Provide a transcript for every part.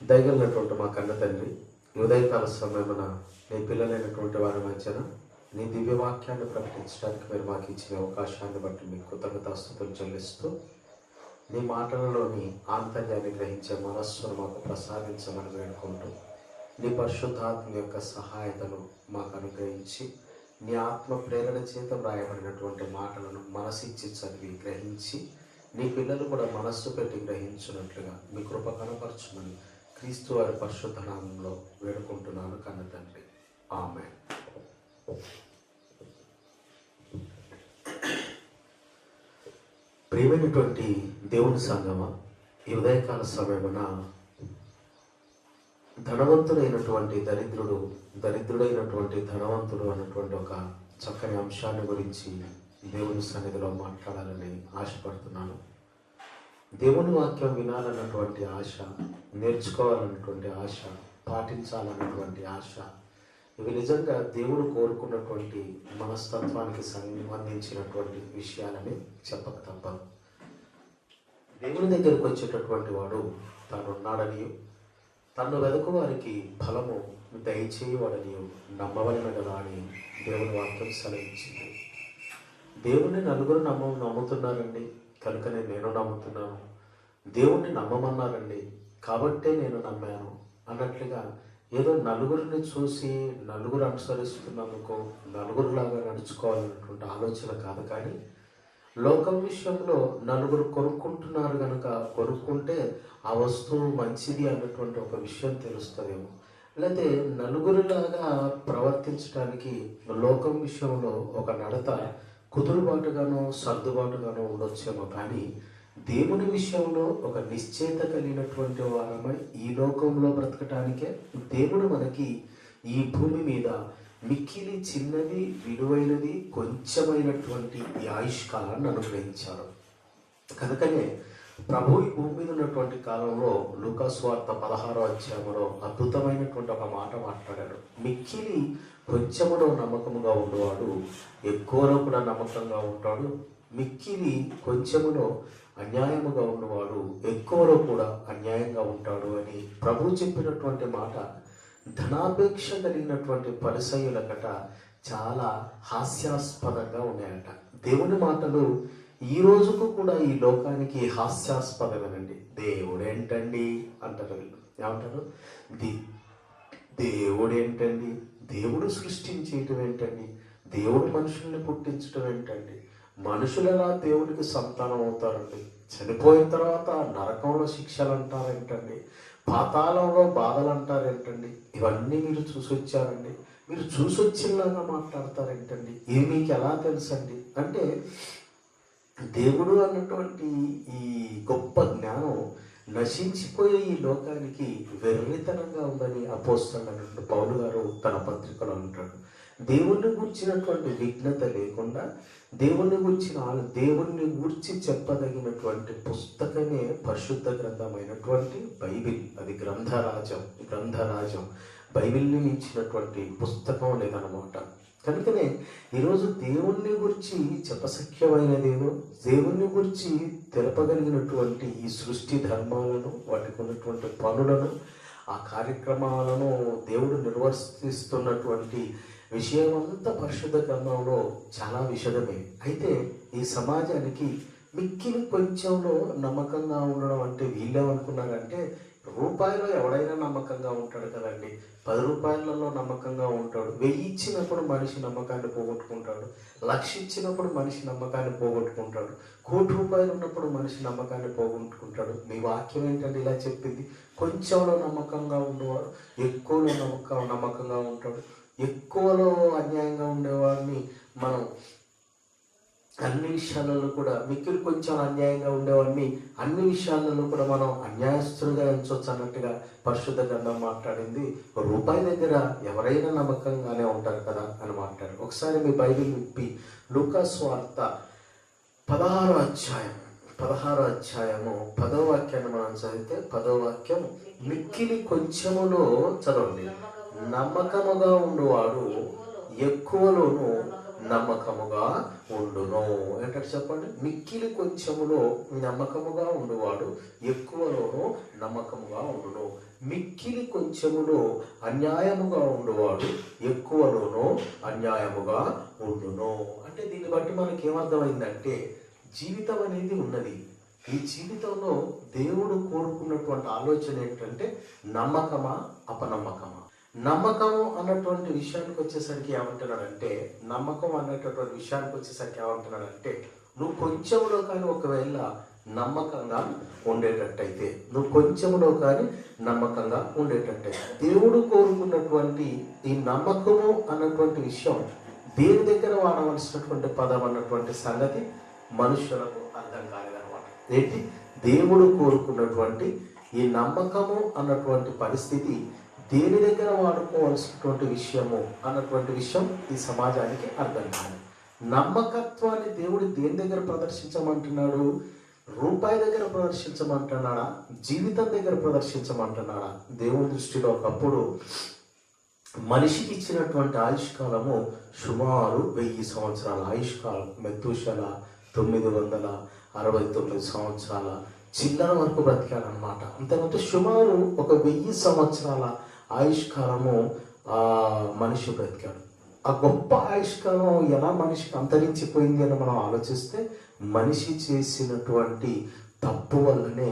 దయగలిగినటువంటి మా కన్న తండ్రి, ఉదయకాల సమయమున నీ పిల్లలైనటువంటి వారి మధ్యన నీ దివ్యవాక్యాన్ని ప్రకటించడానికి మీరు మాకు ఇచ్చిన అవకాశాన్ని బట్టి మీకు కృతజ్ఞతాస్తుతులు చెల్లిస్తూ, నీ మాటలలోని ఆంతర్యాన్ని గ్రహించే మనస్సును మాకు ప్రసాదించమని వేడుకుంటూ, నీ పరిశుద్ధాత్మ యొక్క సహాయతను మాకు అనుగ్రహించి, నీ ఆత్మ ప్రేరణ చేత వ్రాయబడినటువంటి మాటలను మనసిచ్చి చదివి గ్రహించి, నీ పిల్లలు కూడా మనస్సు పెట్టి గ్రహించినట్లుగా మీ కృప కనపరచుమని క్రీస్తు వారి పరిశుద్ధ నామంలో వేడుకుంటున్నాను కన్న తండ్రి. ఆమేన్. ప్రియమైనటువంటి దేవుని సంగమ, ఈ ఉదయకాల సమయమున ధనవంతుడైనటువంటి దరిద్రుడు, దరిద్రుడైనటువంటి ధనవంతుడు అన్నటువంటి ఒక చక్కని అంశాన్ని గురించి దేవుని సన్నిధిలో మాట్లాడాలని ఆశపడుతున్నాను. దేవుని వాక్యం వినాలన్నటువంటి ఆశ, నేర్చుకోవాలన్నటువంటి ఆశ, పాటించాలన్నటువంటి ఆశ, ఇవి నిజంగా దేవుడు కోరుకున్నటువంటి మనస్తత్వానికి సంబంధించినటువంటి విషయాలని చెప్పక తప్పదు. దేవుని దగ్గరికి వచ్చేటటువంటి వాడు తానున్నాడని, తను వెదకు వారికి ఫలము దయచేయవాడని నమ్మవలెను కదా అని దేవుని వాక్యం సెలవించింది. దేవుణ్ణి నలుగురు నమ్ముతున్నారండి, కనుకనే నేను నమ్ముతున్నాను. దేవుణ్ణి నమ్మమన్నారండి, కాబట్టే నేను నమ్మాను అన్నట్లుగా ఏదో నలుగురిని చూసి నలుగురు అనుసరిస్తున్నందుకు నలుగురులాగా నడుచుకోవాలన్నటువంటి ఆలోచన కాదు. కానీ లోకం విషయంలో నలుగురు కొనుక్కుంటున్నారు కనుక కొనుక్కుంటే ఆ వస్తువు మంచిది అన్నటువంటి ఒక విషయం తెలుస్తుందేమో. లేకపోతే నలుగురిలాగా ప్రవర్తించడానికి లోకం విషయంలో ఒక నడత కుదురుబాటుగానో సర్దుబాటుగానో ఉండొచ్చేమో. కానీ దేవుని విషయంలో ఒక నిశ్చయిత కలిగినటువంటి వారమై ఈ లోకంలో బ్రతకటానికే దేవుడు మనకి ఈ భూమి మీద మిక్కిలి చిన్నది, విలువైనది, కొంచెమైనటువంటి ఈ ఆయుష్కాలాన్ని అనుగ్రహించారు. కనుకనే ప్రభు ఈ భూమి మీద ఉన్నటువంటి కాలంలో లూకాసు వార్త 16వ అధ్యాయంలో అద్భుతమైనటువంటి ఒక మాట మాట్లాడాడు. మిక్కిలి కొంచెములో నమ్మకముగా ఉన్నవాడు ఎక్కువలో కూడా నమ్మకంగా ఉంటాడు, మిక్కిలి కొంచెములో అన్యాయముగా ఉన్నవాడు ఎక్కువలో కూడా అన్యాయంగా ఉంటాడు అని ప్రభు చెప్పినటువంటి మాట ధనాపేక్ష కలిగినటువంటి పరిసయ్యులకట చాలా హాస్యాస్పదంగా ఉన్నాయట. దేవుని మాటలు ఈ రోజుకు కూడా ఈ లోకానికి హాస్యాస్పదమేనండి. దేవుడేంటండి అంటారు వీళ్ళు. ఏమంటారు? దేవుడేంటండి, దేవుడు సృష్టించేయటం ఏంటండి, దేవుడు మనుషుల్ని పుట్టించడం ఏంటండి, మనుషులు ఎలా దేవుడికి సంతానం అవుతారండి, చనిపోయిన తర్వాత నరకంలో శిక్షలు అంటారేంటండి, పాతాళంలో బాధలు అంటారేంటండి, ఇవన్నీ మీరు చూసొచ్చారండి, మీరు చూసొచ్చిలాగా మాట్లాడతారేంటండి, ఇది మీకు ఎలా తెలుసండి అంటే దేవుడు అన్నటువంటి ఈ గొప్ప జ్ఞానం నశించిపోయే ఈ లోకానికి వెర్రితనంగా ఉందని అపోస్తలుడైనటువంటి పౌలు గారు తన పత్రికలో అంటాడు. దేవుణ్ణి గూర్చినటువంటి విఘ్నత లేకుండా దేవుణ్ణి గూర్చి చెప్పదగినటువంటి పుస్తకమే పరిశుద్ధ గ్రంథమైనటువంటి బైబిల్. అది గ్రంథరాజం బైబిల్ని మించినటువంటి పుస్తకం లేదన్నమాట. కనుకనే ఈరోజు దేవుణ్ణి గురించి చెప్పశక్యమైనదేదో, దేవుణ్ణి గురించి తెలపగలిగినటువంటి ఈ సృష్టి ధర్మాలను, వాటికి ఉన్నటువంటి పనులను, ఆ కార్యక్రమాలను దేవుడు నిర్వర్తిస్తున్నటువంటి విషయం అంతా పరిశుద్ధ గ్రంథంలో చాలా విషదమే. అయితే ఈ సమాజానికి మిక్కిలి కొంచెంలో నమ్మకంగా ఉండడం అంటే వీళ్ళేమనుకున్నారంటే, రూపాయలో ఎవడైనా నమ్మకంగా ఉంటాడు కదండి, 10 రూపాయలలో నమ్మకంగా ఉంటాడు, 1000 ఇచ్చినప్పుడు మనిషి నమ్మకాన్ని పోగొట్టుకుంటాడు, 1,00,000 ఇచ్చినప్పుడు మనిషి నమ్మకాన్ని పోగొట్టుకుంటాడు, 1,00,00,000 రూపాయలు ఉన్నప్పుడు మనిషి నమ్మకాన్ని పోగొట్టుకుంటాడు. మీ వాక్యం ఏంటంటే ఇలా చెప్పింది, కొంచెంలో నమ్మకంగా ఉండేవాడు ఎక్కువలో నమ్మకంగా ఉంటాడు, ఎక్కువలో అన్యాయంగా ఉండేవాడిని మనం అన్ని విషయాలలో కూడా, మిక్కిలి కొంచెం అన్యాయంగా ఉండేవాడిని అన్ని విషయాలలో కూడా మనం అన్యాయస్తులుగా ఎంచవచ్చు అన్నట్టుగా పరిశుద్ధ గ్రంథం మాట్లాడింది. రూపాయి దగ్గర ఎవరైనా నమ్మకంగానే ఉంటారు కదా అని మాట్లాడు. ఒకసారి మీ బైబిల్ విప్పి లూకాసు వార్త 16వ అధ్యాయము 10వ వాక్యాన్ని మనం చదివితే 10వ వాక్యం, మిక్కిలి కొంచెములో చదవండి, నమ్మకముగా ఉన్నవాడు ఎక్కువలోను నమ్మకముగా ఉండును. ఏంటంటే చెప్పండి, మిక్కిలి కొంచెములో నమ్మకముగా ఉండువాడు ఎక్కువలోనూ నమ్మకముగా ఉండును. మిక్కిలి కొంచెములో అన్యాయముగా ఉండువాడు ఎక్కువలోనూ అన్యాయముగా ఉండును. అంటే దీన్ని బట్టి మనకి ఏమర్థమైందంటే, జీవితం అనేది ఉన్నది. ఈ జీవితంలో దేవుడు కోరుకున్నటువంటి ఆలోచన ఏంటంటే నమ్మకమా అపనమ్మకమా. నమ్మకము అన్నటువంటి విషయానికి వచ్చేసరికి ఏమంటున్నాడంటే, నువ్వు కొంచెంలో కానీ ఒకవేళ నమ్మకంగా ఉండేటట్టయితే, దేవుడు కోరుకున్నటువంటి ఈ నమ్మకము అన్నటువంటి విషయం దేని దగ్గర వాడవలసినటువంటి పదం అన్నటువంటి సంగతి మనుషులకు అర్థం కాలేదన్నమాట. ఏంటి, దేవుడు కోరుకున్నటువంటి ఈ నమ్మకము అన్నటువంటి పరిస్థితి దేని దగ్గర వాడుకోవాల్సినటువంటి విషయము అన్నటువంటి విషయం ఈ సమాజానికి అర్థం కాదు. నమ్మకత్వాన్ని దేవుడు దేని దగ్గర ప్రదర్శించమంటున్నాడు? రూపాయి దగ్గర ప్రదర్శించమంటున్నాడా? జీవితం దగ్గర ప్రదర్శించమంటున్నాడా? దేవుని దృష్టిలో ఒకప్పుడు మనిషికి ఇచ్చినటువంటి ఆయుష్కాలము సుమారు 1000 సంవత్సరాల ఆయుష్కాలం. మెతూషల 969 సంవత్సరాల చిల్లర వరకు బ్రతికాడనమాట. అంతేమంటే సుమారు ఒక 1000 సంవత్సరాల ఆయుష్కాలము మనిషి బ్రతికాడు. ఆ గొప్ప ఆయుష్కాలం ఎలా మనిషికి అంతరించిపోయింది అని మనం ఆలోచిస్తే, మనిషి చేసినటువంటి తప్పు వల్లనే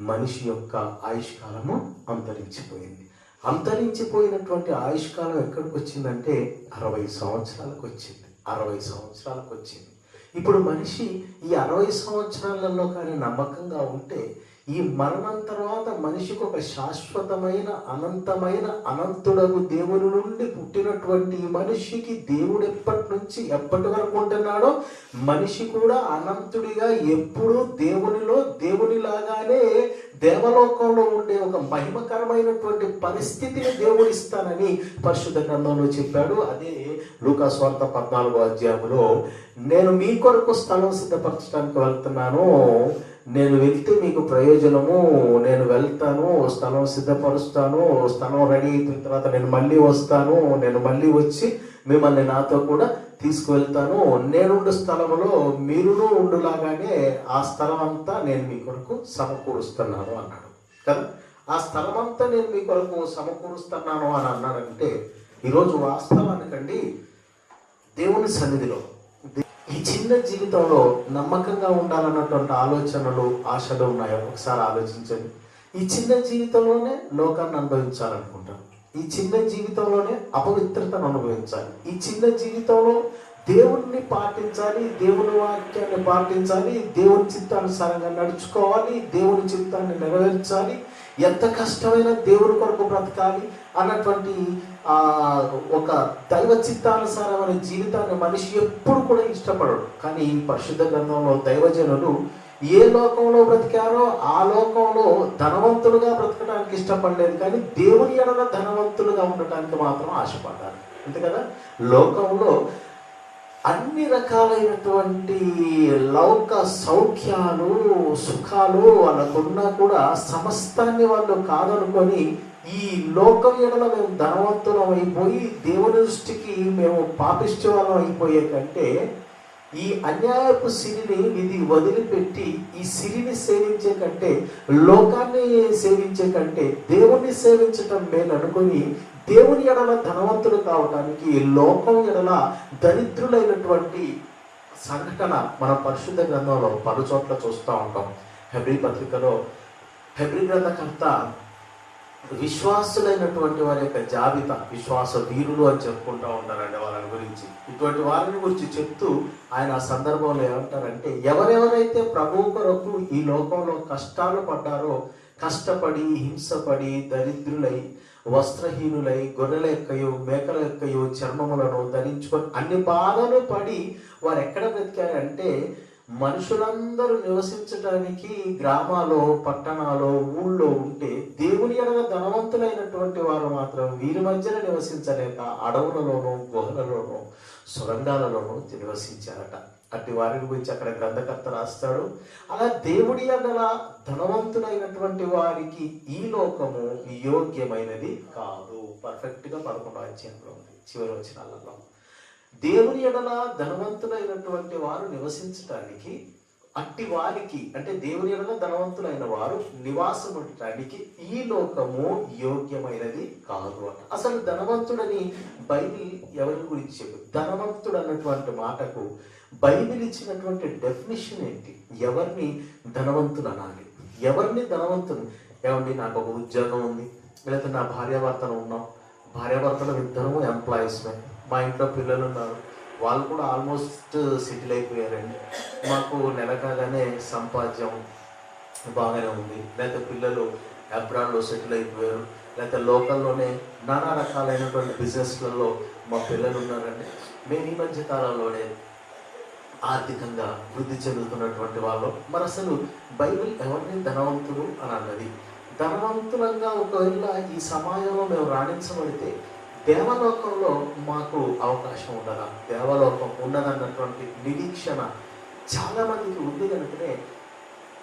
మనిషి యొక్క ఆయుష్కాలము అంతరించిపోయింది. అంతరించిపోయినటువంటి ఆయుష్కాలం ఎక్కడికి వచ్చిందంటే 60 సంవత్సరాలకు వచ్చింది. 60 సంవత్సరాలకు వచ్చింది. ఇప్పుడు మనిషి ఈ 60 సంవత్సరాలలో కానీ నమ్మకంగా ఉంటే, ఈ మరణం తర్వాత మనిషికి ఒక శాశ్వతమైన అనంతమైన అనంతుడగు దేవుని నుండి పుట్టినటువంటి ఈ మనిషికి దేవుడు ఎప్పటి నుంచి ఎప్పటి వరకు ఉంటున్నాడో మనిషి కూడా అనంతుడిగా ఎప్పుడూ దేవునిలాగానే దేవలోకంలో ఉండే ఒక మహిమకరమైనటువంటి పరిస్థితిని దేవుడు ఇస్తానని పరిశుద్ధ గ్రంథంలో చెప్పాడు. అదే లూకా సువార్త 14వ అధ్యాయంలో, నేను మీ కొరకు స్థలం సిద్ధపరచడానికి వెళ్తున్నాను, నేను వెళ్తే మీకు ప్రయోజనము, నేను వెళ్తాను, స్థలం సిద్ధపరుస్తాను, స్థలం రెడీ అయిపోయిన తర్వాత నేను మళ్ళీ వస్తాను, నేను మళ్ళీ వచ్చి మిమ్మల్ని నాతో కూడా తీసుకువెళ్తాను, నేనుండు స్థలంలో మీరును ఉండులాగానే ఆ స్థలం అంతా నేను మీ కొరకు సమకూరుస్తున్నాను అన్నాడు కదా. ఆ స్థలం అంతా నేను మీ కొరకు సమకూరుస్తున్నాను అని అన్నాడంటే, ఈరోజు వాస్తవానికండి దేవుని సన్నిధిలో ఈ చిన్న జీవితంలో నమ్మకంగా ఉండాలన్నటువంటి ఆలోచనలు, ఆశలు ఉన్నాయో ఒకసారి ఆలోచించండి. ఈ చిన్న జీవితంలోనే లోకాన్ని అనుభవించాలనుకుంటాను. ఈ చిన్న జీవితంలోనే అపవిత్రతను అనుభవించాలి. ఈ చిన్న జీవితంలో దేవుణ్ణి పాటించాలి, దేవుని వాక్యాన్ని పాటించాలి, దేవుని చిత్తానుసారంగా నడుచుకోవాలి, దేవుని చిత్తాన్ని నెరవేర్చాలి, ఎంత కష్టమైన దేవుని కొరకు బ్రతకాలి అన్నటువంటి ఒక దైవ చిత్తానుసారమైన జీవితాన్ని మనిషి ఎప్పుడు కూడా ఇష్టపడడు. కానీ ఈ పరిశుద్ధ గ్రంథంలో దైవజనులు ఏ లోకంలో బ్రతికారో ఆ లోకంలో ధనవంతులుగా బ్రతకడానికి ఇష్టపడలేదు, కానీ దేవుని ఎడల ధనవంతులుగా ఉండటానికి మాత్రం ఆశపడ్డారు. అంతే కదా. లోకంలో అన్ని రకాలైనటువంటి లౌకిక సౌఖ్యాలు, సుఖాలు వాళ్ళకున్నా కూడా సమస్తాన్ని వాళ్ళు కాదనుకొని ఈ లోకం ఎడల మేము ధనవంతులం అయిపోయి దేవుని దృష్టికి మేము పాపిష్టి వాళ్ళం అయిపోయే కంటే, ఈ అన్యాయపు సిరిని ఇది వదిలిపెట్టి ఈ సిరిని సేవించే కంటే, లోకాన్ని సేవించే కంటే దేవుణ్ణి సేవించటం మేలు అనుకుని దేవుని ఎడల ధనవంతులు కావడానికి లోకం ఎడల దరిద్రులైనటువంటి సంఘటన మన పరిశుద్ధ గ్రంథంలో పలు చోట్ల చూస్తూ ఉంటాం. హెబ్రీ పత్రికలో హెబ్రీ గ్రంథకర్త విశ్వాసులైనటువంటి వారి యొక్క జాబితా, విశ్వాస వీరులు అని చెప్పుకుంటూ ఉంటారండి వాళ్ళని గురించి. ఇటువంటి వారిని గురించి చెప్తూ ఆయన ఆ సందర్భంలో ఏమంటారంటే, ఎవరెవరైతే ప్రభువు కొరకు ఈ లోకంలో కష్టాలు పడ్డారో, కష్టపడి హింసపడి దరిద్రులై వస్త్రహీనులై గొర్రెల యొక్కయో మేకల యొక్కయో చర్మములను ధరించుకొని అన్ని బాధలు పడి వారు ఎక్కడ బ్రతికారంటే, మనుషులందరూ నివసించడానికి గ్రామాలు, పట్టణాలు, ఊళ్ళో ఉంటే దేవుని ఎడల ధనవంతులైనటువంటి వారు మాత్రం వీరి మధ్యన నివసించలేక అడవులలోనూ గుహలలోనూ సొరంగాలలోనూ నివసించారట. అట్టి వారిని గురించి అక్కడ గ్రంథకర్త రాస్తాడు. అలా దేవుడి ఎడల ధనవంతులైనటువంటి వారికి ఈ లోకము యోగ్యమైనది కాదు. పర్ఫెక్ట్గా 11వ అధ్యాయంలో ఉంది, చివరి వచనాలలో. దేవుని ఎడల ధనవంతులైనటువంటి వారు నివసించటానికి, అట్టి వారికి అంటే దేవుని ఎడల ధనవంతులైన వారు నివాసం ఉండటానికి ఈ లోకము యోగ్యమైనది కాదు అంట. అసలు ధనవంతుడని బైబిల్ ఎవరి గురించి చెప్పు? ధనవంతుడు అన్నటువంటి మాటకు బైబిల్ ఇచ్చినటువంటి డెఫినిషన్ ఏంటి? ఎవరిని ధనవంతులు అనాలి? ఎవరిని ధనవంతులు? ఏమండి, నాకు ఒక ఉద్యోగం ఉంది, లేకపోతే నా భార్యాభర్తలు ఉన్నాం, భార్యాభర్తలు ఇద్దరము ఎంప్లాయీస్మే, మా ఇంట్లో పిల్లలు ఉన్నారు, వాళ్ళు కూడా ఆల్మోస్ట్ సెటిల్ అయిపోయారండి, మాకు నెల కాగానే సంపాద్యం బాగానే ఉంది, లేకపోతే పిల్లలు అబ్రాడ్లో సెటిల్ అయిపోయారు, లేకపోతే లోకల్లోనే నానా రకాలైనటువంటి బిజినెస్లలో మా పిల్లలు ఉన్నారండి, మేము ఈ మధ్య కాలంలోనే ఆర్థికంగా వృద్ధి చెందుతున్నటువంటి వాళ్ళు. మరి అసలు బైబిల్ ఎవరిని ధనవంతుడు అని అన్నది? ధనవంతులంగా ఒకవేళ ఈ సమాజంలో మేము రాణించబడితే దేవలోకంలో మాకు అవకాశం ఉండదా? దేవలోకం ఉన్నదన్నటువంటి నిరీక్షణ చాలామందికి ఉంది కనుకనే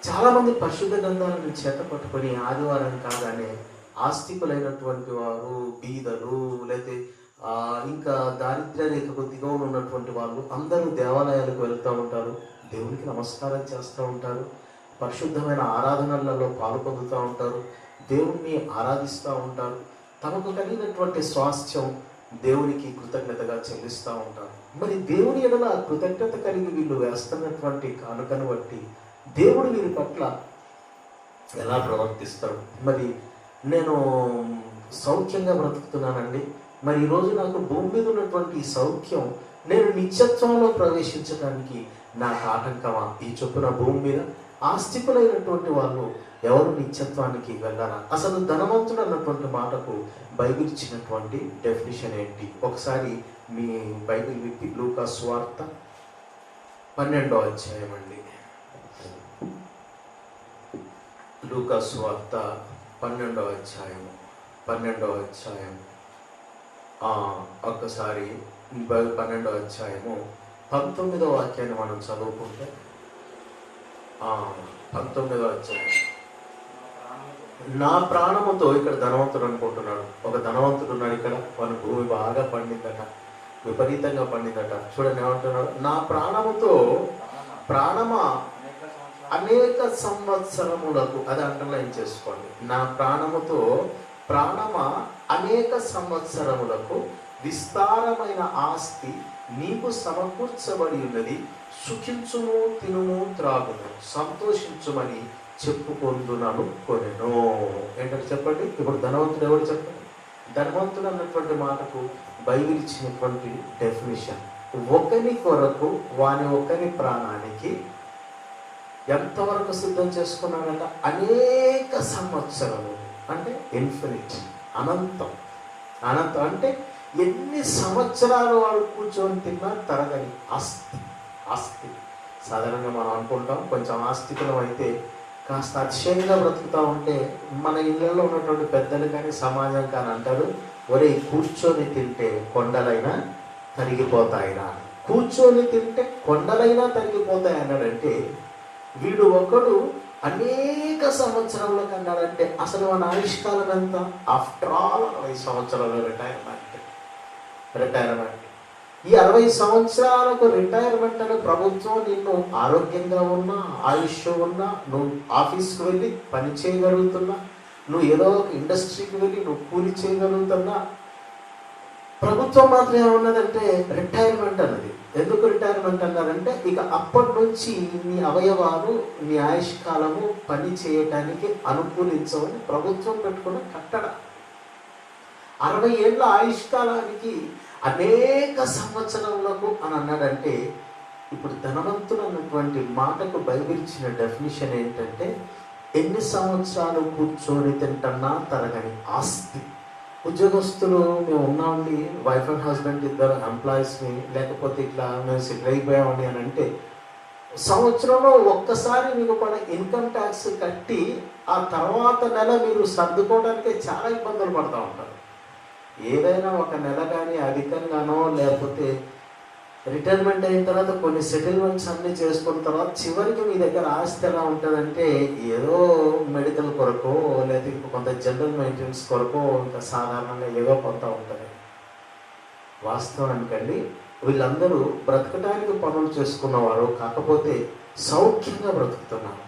చాలామంది పరిశుద్ధ గ్రంథాలను చేత పట్టుకొని ఆదివారం కాగానే ఆస్తికులైనటువంటి వారు, బీదలు, లేకపోతే ఇంకా దారిద్ర్య రేఖకు దిగువన ఉన్నటువంటి వాళ్ళు అందరూ దేవాలయాలకు వెళ్తూ ఉంటారు, దేవునికి నమస్కారం చేస్తూ ఉంటారు, పరిశుద్ధమైన ఆరాధనలలో పాల్పొందుతూ ఉంటారు, దేవుణ్ణి ఆరాధిస్తూ ఉంటారు, తమకు కలిగినటువంటి స్వాస్థ్యం దేవునికి కృతజ్ఞతగా చెల్లిస్తూ ఉంటారు. మరి దేవుని ఎడల కృతజ్ఞత కలిగి వీళ్ళు వేస్తున్నటువంటి కానుకను బట్టి దేవుడు వీరి పట్ల ఎలా ప్రవర్తిస్తాడు? మరి నేను సౌఖ్యంగా బ్రతుకుతున్నానండి, మరి ఈరోజు నాకు భూమి మీద ఉన్నటువంటి ఈ సౌఖ్యం నేను నిత్యత్వంలో ప్రవేశించడానికి నాకు ఆటంకమా? ఈ చొప్పున భూమి మీద ఆస్తికులైనటువంటి వాళ్ళు ఎవరు నిత్యత్వానికి వెళ్ళారా? అసలు ధనవంతుడు అన్నటువంటి మాటకు బైబిల్ ఇచ్చినటువంటి డెఫినిషన్ ఏంటి? ఒకసారి మీ బైబిల్ విప్పి లూకా సువార్త 12వ అధ్యాయం అండి. లూకా సువార్త 12వ అధ్యాయం ఒక్కసారి 12వ అధ్యాయము 19వ వాక్యాన్ని మనం చదువుకుంటే, 19వ అధ్యాయం, నా ప్రాణముతో, ఇక్కడ ధనవంతుడు అనుకుంటున్నాడు, ఒక ధనవంతుడు ఉన్నాడు ఇక్కడ, వాని భూమి బాగా పండిందట, విపరీతంగా పండిందట. చూడండి ఏమంటున్నాడు, నా ప్రాణముతో ప్రాణమా అనేక సంవత్సరములకు, అది అండర్లైన్ చేసుకోండి, నా ప్రాణముతో ప్రాణమా అనేక సంవత్సరములకు విస్తారమైన ఆస్తి నీకు సమకూర్చబడి ఉన్నది, సుఖించుము, తినుము, త్రాగుము, సంతోషించుమని చెప్పుకొందునను కొనెను. ఏంటంటే చెప్పండి, ఇప్పుడు ధనవంతుడు ఎవరు చెప్పండి? ధనవంతుడు అన్నటువంటి మాటకు బైబిల్ ఇచ్చినటువంటి డెఫినిషన్, ఒకరి కొరకు వాని ఒకరి ప్రాణానికి ఎంతవరకు సిద్ధం చేసుకున్నాడంట? అనేక సంవత్సరాలు, అంటే ఇన్ఫినిట్, అనంతం. అనంతం అంటే ఎన్ని సంవత్సరాలు వాడు కూర్చొని తిన్నా తరగని ఆస్తి. సాధారణంగా మనం అనుకుంటాం, కొంచెం ఆస్తికులం అయితే కాస్త అతిశయంగా బ్రతుకుతూ ఉంటే మన ఇళ్ళల్లో ఉన్నటువంటి పెద్దలు కానీ సమాజం కానీ అంటారు, ఒరే కూర్చొని తింటే కొండలైనా తరిగిపోతాయిరా, కూర్చొని తింటే కొండలైనా తరిగిపోతాయి అన్నాడంటే వీడు ఒకడు అనేక సంవత్సరాలకు అన్నాడంటే అసలు మన ఆయుష్కాలం ఎంత? ఆఫ్టర్ ఆల్ 60 సంవత్సరాల రిటైర్మెంట్. ఈ 60 సంవత్సరాలకు రిటైర్మెంట్ అని ప్రభుత్వం నిన్ను ఆరోగ్యంగా ఉన్నా, ఆయుష్ ఉన్నా, నువ్వు ఆఫీస్కి వెళ్ళి పని చేయగలుగుతున్నా, నువ్వు ఏదో ఒక ఇండస్ట్రీకి వెళ్ళి నువ్వు కూలి చేయగలుగుతున్నా, ప్రభుత్వం మాత్రం ఏమన్నదంటే రిటైర్మెంట్ అన్నది. ఎందుకు రిటైర్మెంట్ అన్నారంటే ఇక అప్పటి నుంచి నీ అవయవాలు, నీ ఆయుష్ కాలము పని చేయటానికి అనుకూలించవని ప్రభుత్వం పెట్టుకున్న కట్టడ. 60 ఏళ్ళ ఆయుష్ కాలానికి అనేక సంవత్సరములకు అని అన్నాడంటే, ఇప్పుడు ధనవంతులు అన్నటువంటి మాటకు బైబిల్ ఇచ్చిన డెఫినిషన్ ఏంటంటే ఎన్ని సంవత్సరాలు కూర్చొని తింటన్నా తరగని ఆస్తి. ఉద్యోగస్తులు మేము ఉన్నామండి, వైఫ్ అండ్ హస్బెండ్ ఇద్దరు ఎంప్లాయీస్ని, లేకపోతే ఇట్లా మేము సెటిల్ అయిపోయామని అని అంటే సంవత్సరంలో ఒక్కసారి మీకు పడే ఇన్కమ్ ట్యాక్స్ కట్టి ఆ తర్వాత నెల మీరు సర్దుకోవడానికే చాలా ఇబ్బందులు పడుతూ ఉంటారు. ఏదైనా ఒక నెల కానీ అధికంగానో లేకపోతే రిటైర్మెంట్ అయిన తర్వాత కొన్ని సెటిల్మెంట్స్ అన్నీ చేసుకున్న తర్వాత చివరికి మీ దగ్గర ఆస్తి ఎలా ఉంటుందంటే ఏదో మెడికల్ కొరకు లేదా కొంత జనరల్ మెయింటెనెన్స్ కొరకు ఇంకా సాధారణంగా ఏదో కొంత ఉంటుంది. వాస్తవానికండి వీళ్ళందరూ బ్రతకడానికి పనులు చేసుకున్నవారు, కాకపోతే సౌఖ్యంగా బ్రతుకుతున్నారు.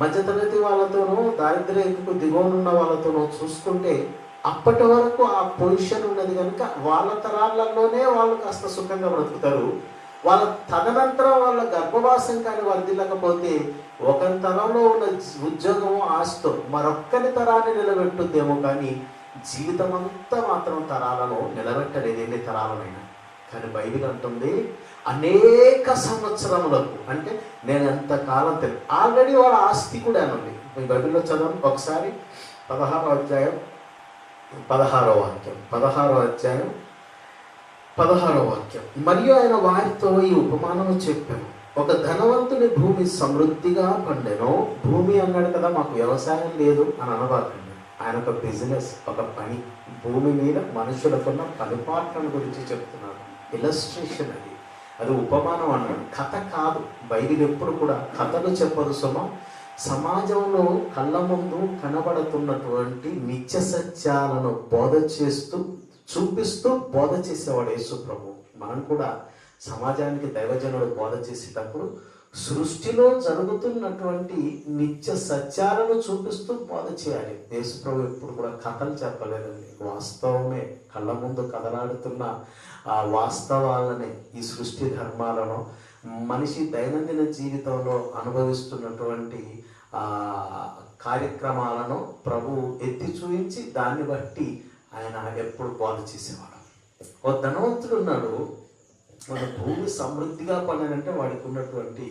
మధ్యతరగతి వాళ్ళతోనూ దారిద్ర్యకు దిగువనున్న వాళ్ళతోనూ చూసుకుంటే అప్పటి వరకు ఆ పొజిషన్ ఉన్నది కనుక వాళ్ళ తరాలలోనే వాళ్ళు కాస్త సుఖంగా బ్రతుకుతారు. వాళ్ళ తదనంతరం వాళ్ళ గర్భవాసం కానీ వర్ధిల్లకపోతే ఒక తరంలో ఉన్న ఉద్యోగము ఆస్తో మరొక్కరి తరాన్ని నిలబెట్టుద్దేమో కానీ జీవితం అంతా మాత్రం తరాలను నిలబెట్టలేదు, ఎన్ని తరాలనైనా. కానీ బైబిల్ అంటుంది అనేక సంవత్సరములకు, అంటే నేను ఎంతకాలం ఆల్రెడీ వాళ్ళ ఆస్తి కూడా ఉంది. మీ బైబిల్లో చదవండి ఒకసారి 16వ అధ్యాయం 16వ వాక్యం. 16వ అధ్యాయం 16వ వాక్యం. మరియు ఆయన వారితో ఈ ఉపమానము చెప్పాను. ఒక ధనవంతుని భూమి సమృద్ధిగా పండెను. భూమి అన్నాడు కదా, మాకు వ్యవసాయం లేదు అని అనబాకండి. ఆయన ఒక బిజినెస్, ఒక పని, భూమి మీద మనుషులకున్న పనిపాట్లను గురించి చెప్తున్నాడు. ఇలస్ట్రేషన్ అది ఉపమానం అన్నాడు, కథ కాదు. బైబిల్ ఎప్పుడు కూడా కథలు చెప్పదు సుమా. సమాజంలో కళ్ళ ముందు కనబడుతున్నటువంటి నిత్య సత్యాలను బోధ చేస్తూ చూపిస్తూ బోధ చేసేవాడు యేసు ప్రభు. మనం కూడా సమాజానికి దైవజనుడు బోధ చేసేటప్పుడు సృష్టిలో జరుగుతున్నటువంటి నిత్య సత్యాలను చూపిస్తూ బోధ చేయాలి. యేసు ప్రభు ఎప్పుడు కూడా కథలు చెప్పలేదండి, వాస్తవమే. కళ్ళ ముందు కదలాడుతున్న ఆ వాస్తవాలనే, ఈ సృష్టి ధర్మాలను, మనిషి దైనందిన జీవితంలో అనుభవిస్తున్నటువంటి కార్యక్రమాలను ప్రభు ఎత్తి చూపించి దాన్ని బట్టి ఆయన ఎప్పుడు బోధ చేసేవాడు. ఓ ధనవంతుడు ఉన్నాడు, మన భూమి సమృద్ధిగా పండనంటే వాడికి ఉన్నటువంటి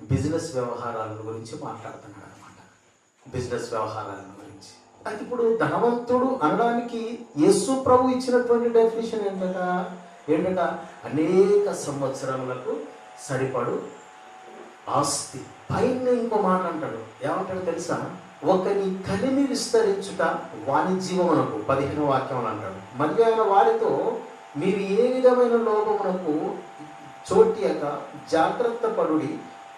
బిజినెస్ వ్యవహారాల గురించి మాట్లాడుతున్నాడు అనమాట. బిజినెస్ వ్యవహారాల గురించి. అది ఇప్పుడు ధనవంతుడు అనడానికి యేసు ప్రభు ఇచ్చినటువంటి డెఫినేషన్ ఏంటట అనేక సంవత్సరములకు సరిపడు ఆస్తి. పైన ఇంకో మాట అంటాడు, ఏమంటాడు తెలుసా? ఒకని కలిమి విస్తరించుట వాని జీవమునకు, 15వ వాక్యం అంటాడు. మరియు ఆయన వారితో మీరు ఏ విధమైన లోభమునకు చోటియక జాగ్రత్త పడుడి,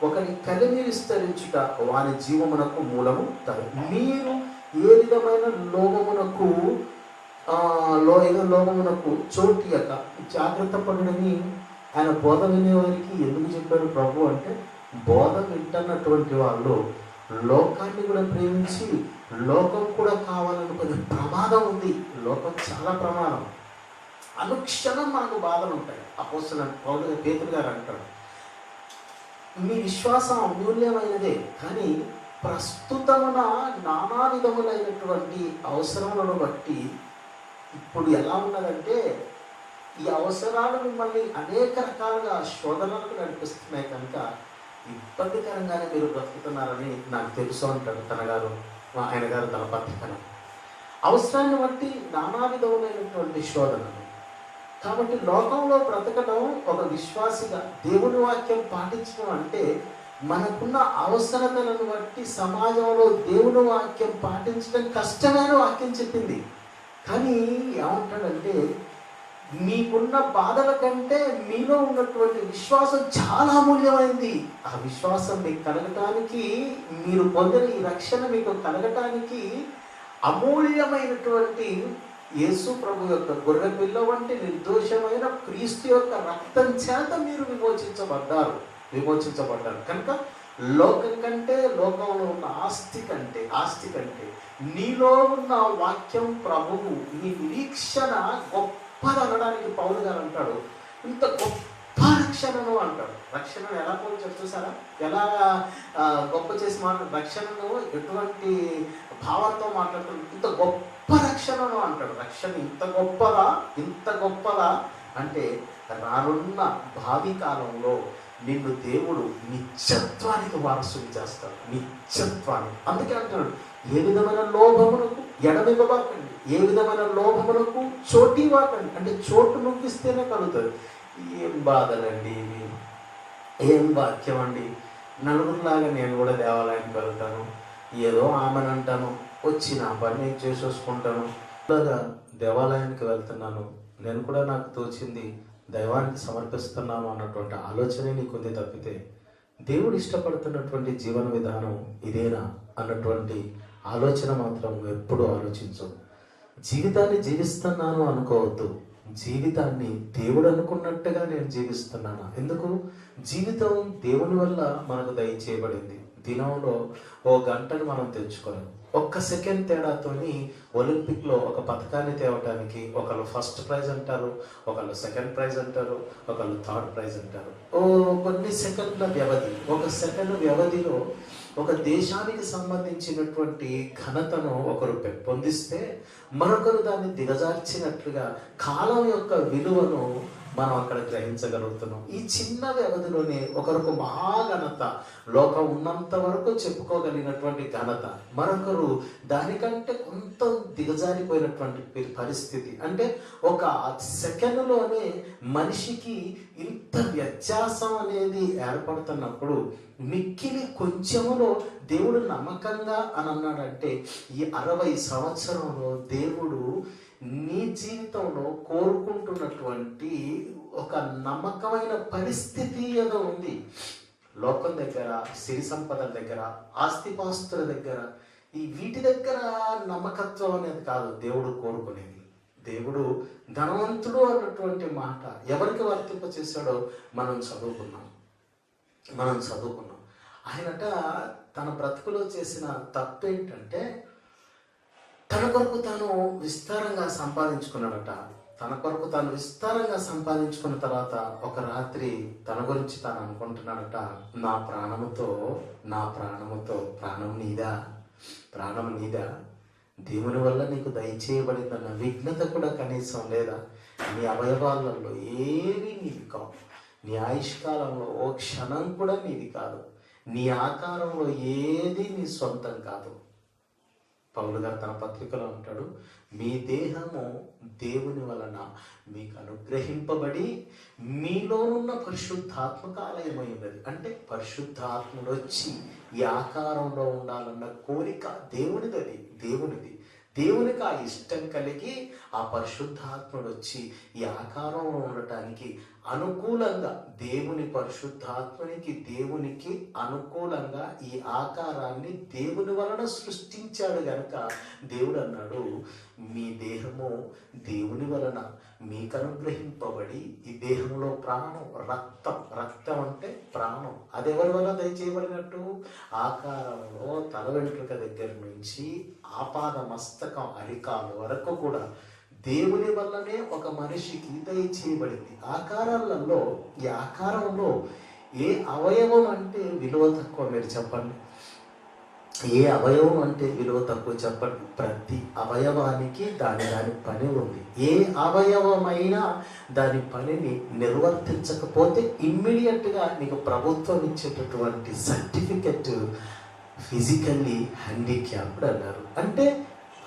ఒకని కలిమి విస్తరించుట వాని జీవమునకు మూలము తరు. మీరు ఏ విధమైన లోభమునకు చోటియక జాగ్రత్త పడుడని ఆయన బోధ వినేవారికి ఎందుకు చెప్పాడు ప్రభు అంటే, బోధ వింటున్నటువంటి వాళ్ళు లోకాన్ని కూడా ప్రేమించి లోకం కూడా కావాలనుకునే ప్రమాదం ఉంది. లోకం చాలా ప్రమాదం. అనుక్షణం మనకు బాధలు ఉంటాయి. అపోస్తలుడు పేతురు గారు అంటాడు, మీ విశ్వాసం అమూల్యమైనదే, కానీ ప్రస్తుతమున నానా విధములైనటువంటి అవసరములను బట్టి ఇప్పుడు ఎలా ఉన్నదంటే ఈ అవసరాలు మిమ్మల్ని అనేక రకాలుగా శోధనలకు నడిపిస్తున్నాయి కనుక ఇబ్బందికరంగానే మీరు బ్రతుకుతున్నారని నాకు తెలుసు అంటాడు ఆయన గారు తన పత్రికను. అవసరాన్ని బట్టి నానా విధములైనటువంటి శోధనలు. కాబట్టి లోకంలో బ్రతకడం ఒక విశ్వాసిగా దేవుని వాక్యం పాటించడం అంటే మనకున్న అవసరతలను బట్టి సమాజంలో దేవుని వాక్యం పాటించడం కష్టమైన వాక్యం చెప్పింది. కానీ ఏమంటాడంటే, మీకున్న బాధల కంటే మీలో ఉన్నటువంటి విశ్వాసం చాలా అమూల్యమైంది. ఆ విశ్వాసం మీకు కలగటానికి, మీరు పొందిన ఈ రక్షణ మీకు కలగటానికి అమూల్యమైనటువంటి యేసు ప్రభు యొక్క గొర్రె పిల్ల వంటి నిర్దోషమైన క్రీస్తు యొక్క రక్తం చేత మీరు విమోచించబడ్డారు కనుక లోకం కంటే, లోకంలో ఉన్న ఆస్తి కంటే నీలో ఉన్న వాక్యం ప్రభువు, నీ నిరీక్షణ గొప్పదనడానికి పౌలు గారు అంటాడు, ఇంత గొప్ప రక్షణను అంటాడు. రక్షణను ఎలా పోల్చారు చూసారా? ఎలా గొప్ప చేసి రక్షణను ఎటువంటి భావంతో మాట్లాడుతాడు. ఇంత గొప్ప రక్షణను అంటాడు. రక్షణ ఇంత గొప్పదా అంటే రానున్న భావి కాలంలో నిన్ను దేవుడు నిత్యత్వానికి వారసుని చేస్తాడు. నిత్యత్వానికి. అందుకే అంటాడు, ఏ విధమైన లోభమునకు ఎడమివ్వబాకండి, ఏ విధమైన లోభమునకు చోటివ్వకండి. అంటే చోటు నువ్విస్తేనే కలుగుతుంది. ఏం బాధలండి ఇవి, ఏం వాక్యం అండి. నలుగురిలాగా నేను కూడా దేవాలయానికి వెళ్తాను, ఏదో ఆమెను అంటాను, వచ్చి నా పని నేను చేసేసుకుంటాను. ఇలాగా దేవాలయానికి వెళ్తున్నాను, నేను కూడా నాకు తోచింది దైవానికి సమర్పిస్తున్నాను అన్నటువంటి ఆలోచనే నీకుంది తప్పితే దేవుడు ఇష్టపడుతున్నటువంటి జీవన విధానం ఇదేనా అన్నటువంటి ఆలోచన మాత్రం ఎప్పుడూ ఆలోచించు. జీవితాన్ని జీవిస్తున్నాను అనుకోవద్దు, జీవితాన్ని దేవుడు అనుకున్నట్టుగా నేను జీవిస్తున్నానా? ఎందుకు? జీవితం దేవుని వల్ల మనకు దయచేయబడింది. దినంలో ఓ గంటను మనం తెచ్చుకోలేం. ఒక్క సెకండ్ తేడాతోని ఒలింపిక్లో ఒక పథకాన్ని తేవడానికి ఒకళ్ళు ఫస్ట్ ప్రైజ్ అంటారు, ఒకళ్ళు సెకండ్ ప్రైజ్ అంటారు, ఒకళ్ళు థర్డ్ ప్రైజ్ అంటారు. కొన్ని సెకండ్ల వ్యవధి, ఒక సెకండ్ వ్యవధిలో ఒక దేశానికి సంబంధించినటువంటి ఘనతను ఒకరు పెంపొందిస్తే మరొకరు దాన్ని దిగజార్చినట్లుగా కాలం యొక్క విలువను మనం అక్కడ గ్రహించగలుగుతున్నాం. ఈ చిన్న వ్యవధిలోనే ఒకరికి మహాఘనత, లోకం ఉన్నంత వరకు చెప్పుకోగలిగినటువంటి ఘనత, మరొకరు దానికంటే కొంత దిగజారిపోయినటువంటి పరిస్థితి. అంటే ఒక సెకండ్లోనే మనిషికి ఇంత వ్యత్యాసం అనేది ఏర్పడుతున్నప్పుడు మిక్కిలి కొంచెములో దేవుడు నమ్మకంగా అని అన్నాడంటే, ఈ 60 సంవత్సరంలో దేవుడు నీ జీవితంలో కోరుకుంటున్నటువంటి ఒక నమ్మకమైన పరిస్థితి ఏదో ఉంది. లోకం దగ్గర, సిరి సంపదల దగ్గర, ఆస్తిపాస్తుల దగ్గర, ఈ వీటి దగ్గర నమ్మకత్వం అనేది కాదు దేవుడు కోరుకునేది. దేవుడు ధనవంతుడు అన్నటువంటి మాట ఎవరికి వర్తింప చేశాడో మనం చదువుకున్నాం. ఆయనట తన బ్రతుకులో చేసిన తప్పేంటంటే, తన కొరకు తాను విస్తారంగా సంపాదించుకున్నాడట. తన కొరకు తాను విస్తారంగా సంపాదించుకున్న తర్వాత ఒక రాత్రి తన గురించి తాను అనుకుంటున్నాడట, నా ప్రాణముతో ప్రాణం నీదా, దేవుని వల్ల నీకు దయచేయబడిందన్న విఘ్నత కూడా కనీసం లేదా? నీ అవయవాలలో ఏవి నీది కావు, నీ ఆయుష్కాలంలో ఓ క్షణం కూడా నీది కాదు, నీ ఆకారంలో ఏది నీ సొంతం కాదు. పౌలు గారు తన పత్రికలో అంటాడు, మీ దేహము దేవుని వలన మీకు అనుగ్రహింపబడి మీలోనున్న పరిశుద్ధాత్మక ఆలయమై ఉన్నది. అంటే పరిశుద్ధాత్ముడు వచ్చి ఈ ఆకారంలో ఉండాలన్న కోరిక దేవునిది. దేవునికి ఆ ఇష్టం కలిగి ఆ పరిశుద్ధాత్ముడు వచ్చి ఈ ఆకారంలో ఉండటానికి అనుకూలంగా, దేవుని పరిశుద్ధాత్మనికి దేవునికి అనుకూలంగా ఈ ఆకారాన్ని దేవుని వలన సృష్టించాడు గనక దేవుడు అన్నాడు, మీ దేహము దేవుని వలన మీకు అనుగ్రహింపబడి, ఈ దేహంలో ప్రాణం, రక్తం అంటే ప్రాణం, అది ఎవరి వల్ల దయచేయబడినట్టు? ఆకారంలో తల వెంట్రుక దగ్గర నుంచి ఆపాద మస్తకం అరికాలు వరకు కూడా దేవుని వల్లనే ఒక మనిషికి దయచేయబడింది. ఆకారాలలో ఈ ఆకారంలో ఏ అవయవం అంటే విలువ తక్కువ? మీరు చెప్పండి. ఏ అవయవం అంటే విలువ తక్కువ చెప్పండి? ప్రతి అవయవానికి దాని పని ఉంది. ఏ అవయవమైనా దాని పనిని నిర్వర్తించకపోతే ఇమ్మీడియట్గా నీకు ప్రభుత్వం ఇచ్చేటటువంటి సర్టిఫికెట్ ఫిజికల్లీ హ్యాండిక్యాప్డ్ అన్నారు. అంటే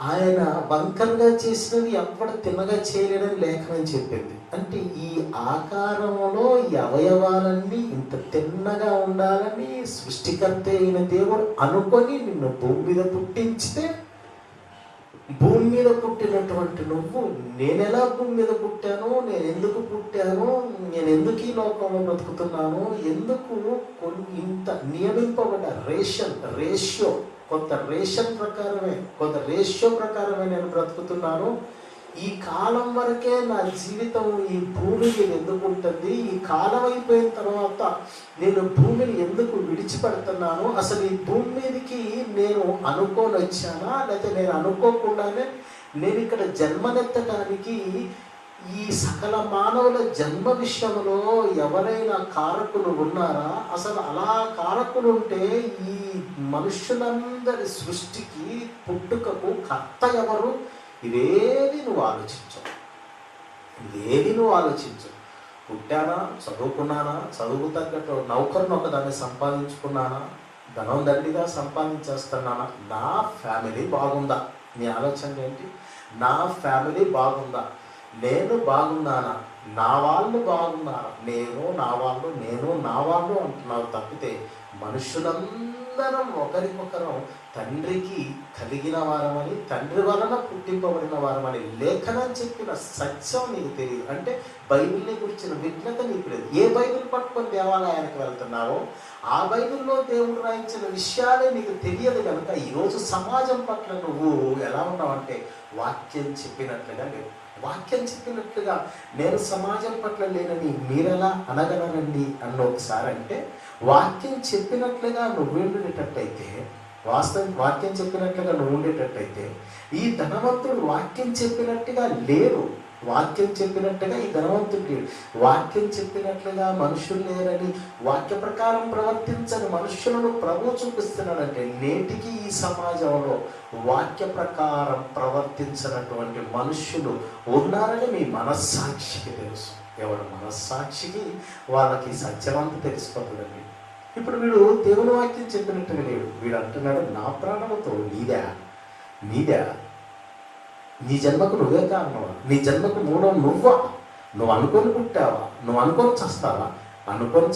ఆయన వంకరగా చేసినది ఎప్పుడు తిన్నగా చేయలేడని లేఖనం చెప్పింది. అంటే ఈ ఆకారంలో ఈ అవయవాలన్నీ ఇంత తిన్నగా ఉండాలని సృష్టికర్త అయిన దేవుడు అనుకొని నిన్ను భూమి మీద పుట్టించితే, భూమి మీద పుట్టినటువంటి నువ్వు, నేనెలా భూమి మీద పుట్టాను, నేను ఎందుకు పుట్టాను, నేను ఎందుకు ఈ లోకంలో బ్రతుకుతున్నాను, ఎందుకు ఇంత నియమింపబడ్డ రేషియో కొంత రేషియో ప్రకారమే నేను బ్రతుకుతున్నాను. ఈ కాలం వరకే నా జీవితం ఈ భూమి మీద ఎందుకు ఉంటుంది, ఈ కాలం అయిపోయిన తర్వాత నేను భూమిని ఎందుకు విడిచిపెడుతున్నాను, అసలు ఈ భూమి మీదకి నేను అనుకోని వచ్చానా, లేకపోతే నేను అనుకోకుండానే నేను ఇక్కడ జన్మనెత్తడానికి ఈ సకల మానవుల జన్మ విషయంలో ఎవరైనా కారకులు ఉన్నారా? అసలు అలా కారకులు ఉంటే ఈ మనుషులందరి సృష్టికి, పుట్టుకకు కర్త ఎవరు? ఇవేది నువ్వు ఆలోచించు. పుట్టానా, చదువుకున్నానా, చదువు తగ్గట్టు నౌకరుని ఒకదాన్ని సంపాదించుకున్నానా, ధనం దండిగా సంపాదించేస్తున్నానా, నా ఫ్యామిలీ బాగుందా? నీ ఆలోచన ఏంటి? నా ఫ్యామిలీ బాగుందా, నేను బాగున్నానా, నా వాళ్ళు బాగున్నారా, నేను నా వాళ్ళు అంటున్నావు తప్పితే మనుషులందరం ఒకరికొకరం తండ్రికి కలిగిన వారమని, తండ్రి వలన పుట్టింపబడిన వారమని లేఖనం చెప్పిన సత్యం నీకు తెలియదు. అంటే బైబిల్ని గురించిన విజ్ఞత నీకు లేదు. ఏ బైబిల్ పట్టుకొని దేవాలయానికి వెళ్తున్నావో ఆ బైబిల్లో దేవుడు రాయించిన విషయాలే నీకు తెలియదు కనుక ఈరోజు సమాజం పట్ల నువ్వు ఎలా ఉన్నావంటే వాక్యం చెప్పినట్లుగా లేవు. వాక్యం చెప్పినట్లుగా నేను సమాజం పట్ల లేనని మీరెలా అనగలరండి అన్న ఒకసారి అంటే, వాక్యం చెప్పినట్లుగా నువ్వు ఉండేటట్టయితే, వాక్యం చెప్పినట్లుగా నువ్వు ఉండేటట్టయితే, ఈ ధనవంతుడు వాక్యం చెప్పినట్టుగా లేరు. వాక్యం చెప్పినట్టుగా ఈ ధనవంతుడు లేడు. వాక్యం చెప్పినట్లుగా మనుషులు లేరని, వాక్య ప్రకారం ప్రవర్తించని మనుషులను ప్రభువు చూపిస్తున్నాడంటే, నేటికి ఈ సమాజంలో వాక్య ప్రకారం ప్రవర్తించినటువంటి మనుషులు ఉన్నారని మీ మనస్సాక్షికి తెలుసు. ఎవరి మనస్సాక్షికి వాళ్ళకి సత్యమంతా తెలిసిపోతుందండి. ఇప్పుడు వీడు దేవుని వాక్యం చెప్పినట్టుగా లేడు. వీడు అంటున్నాడు, నా ప్రాణముతో నీదా, నీ జన్మకు నువ్వే కారణమా, నీ జన్మకు మూలం నువ్వా, నువ్వు అనుకొని పుట్టావా, నువ్వు అనుకొని చస్తావా, అనుకొని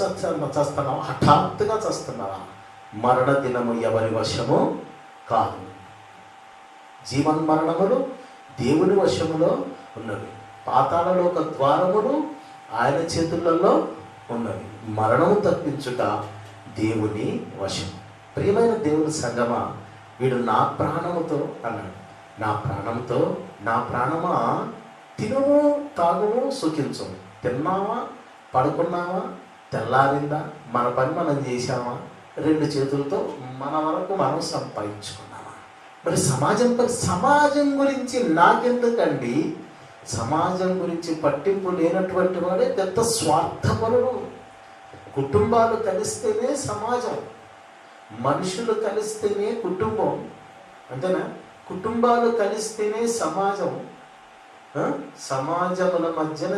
చస్తున్నావా, హఠాత్తుగా చస్తున్నావా? మరణ దినము ఎవరి వశము కాదు. జీవన్మరణములు దేవుని వశములో ఉన్నవి. పాతాళలోక ద్వారములు ఆయన చేతులలో ఉన్నవి. మరణము తప్పించుట దేవుని వశం. ప్రియమైన దేవుని సంగమా, వీడు నా ప్రాణముతో అన్నాడు. నా ప్రాణమా తినుము తాగుము సుఖించము. తిన్నావా, పడుకున్నావా, తెల్లారిందా, మన పని మనం చేసామా, 2 చేతులతో మన వరకు మనం సంపాదించుకున్నామా? మరి సమాజం గురించి నాకెందుకండి? సమాజం గురించి పట్టింపు లేనటువంటి వాడే పెద్ద స్వార్థపరుడు. కుటుంబాలు కలిస్తేనే సమాజం, మనుషులు కలిస్తేనే కుటుంబం, అంతేనా? కుటుంబాలు కలిస్తేనే సమాజం. సమాజముల మధ్యన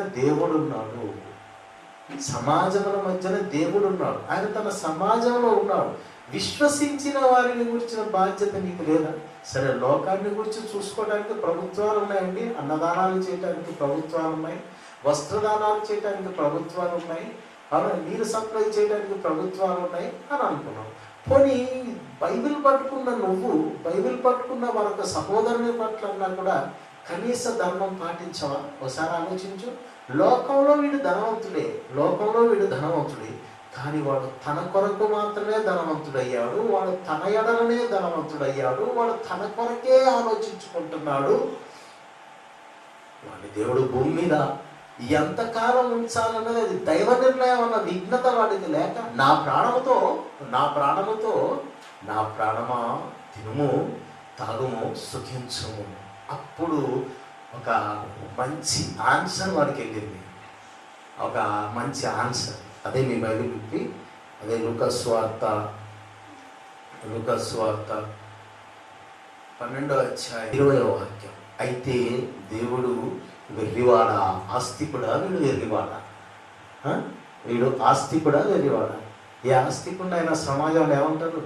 దేవుడున్నాడు. ఆయన తన సమాజంలో ఉన్నాడు. విశ్వసించిన వారిని గురించిన బాధ్యత నీకు లేదా? సరే, లోకాన్ని గురించి చూసుకోవడానికి ప్రభుత్వాలు ఉన్నాయండి. అన్నదానాలు చేయడానికి ప్రభుత్వాలు ఉన్నాయి, వస్త్రదానాలు చేయడానికి ప్రభుత్వాలు ఉన్నాయి, నీరు సప్లై చేయడానికి ప్రభుత్వాలు ఉన్నాయి అని అనుకున్నాం. పోనీ బైబిల్ పట్టుకున్న మరొక సహోదరుని పట్ల కూడా కనీస ధర్మం పాటించవా? ఒకసారి ఆలోచించు. లోకంలో వీడు ధనవంతుడే, కానీ వాడు తన కొరకు మాత్రమే ధనవంతుడయ్యాడు. వాడు తన ఎడలనే ధనవంతుడయ్యాడు. వాడు తన కొరకే ఆలోచించుకుంటున్నాడు. వాడి దేవుడు భూమి మీద ఎంతకాలం ఉంచాలన్నది అది దైవ నిర్ణయం అన్న విఘ్నత వాడికి లేక, నా ప్రాణమా తినుము తాగుము సుఖించుము. అప్పుడు ఒక మంచి ఆన్సర్ వాడికి వెళ్ళింది. ఒక మంచి ఆన్సర్. అదే మీ బైబిల్ విప్పి, అదే లూకాసు వార్త 12వ అధ్యాయం 20వ వాక్యం. అయితే దేవుడు వెర్రివాడా, ఆస్తికుడా? వీడు ఆస్తికుడా వెర్రివాడా? ఏ ఆస్తికుండా అయినా సమాజంలో ఏమంటారు?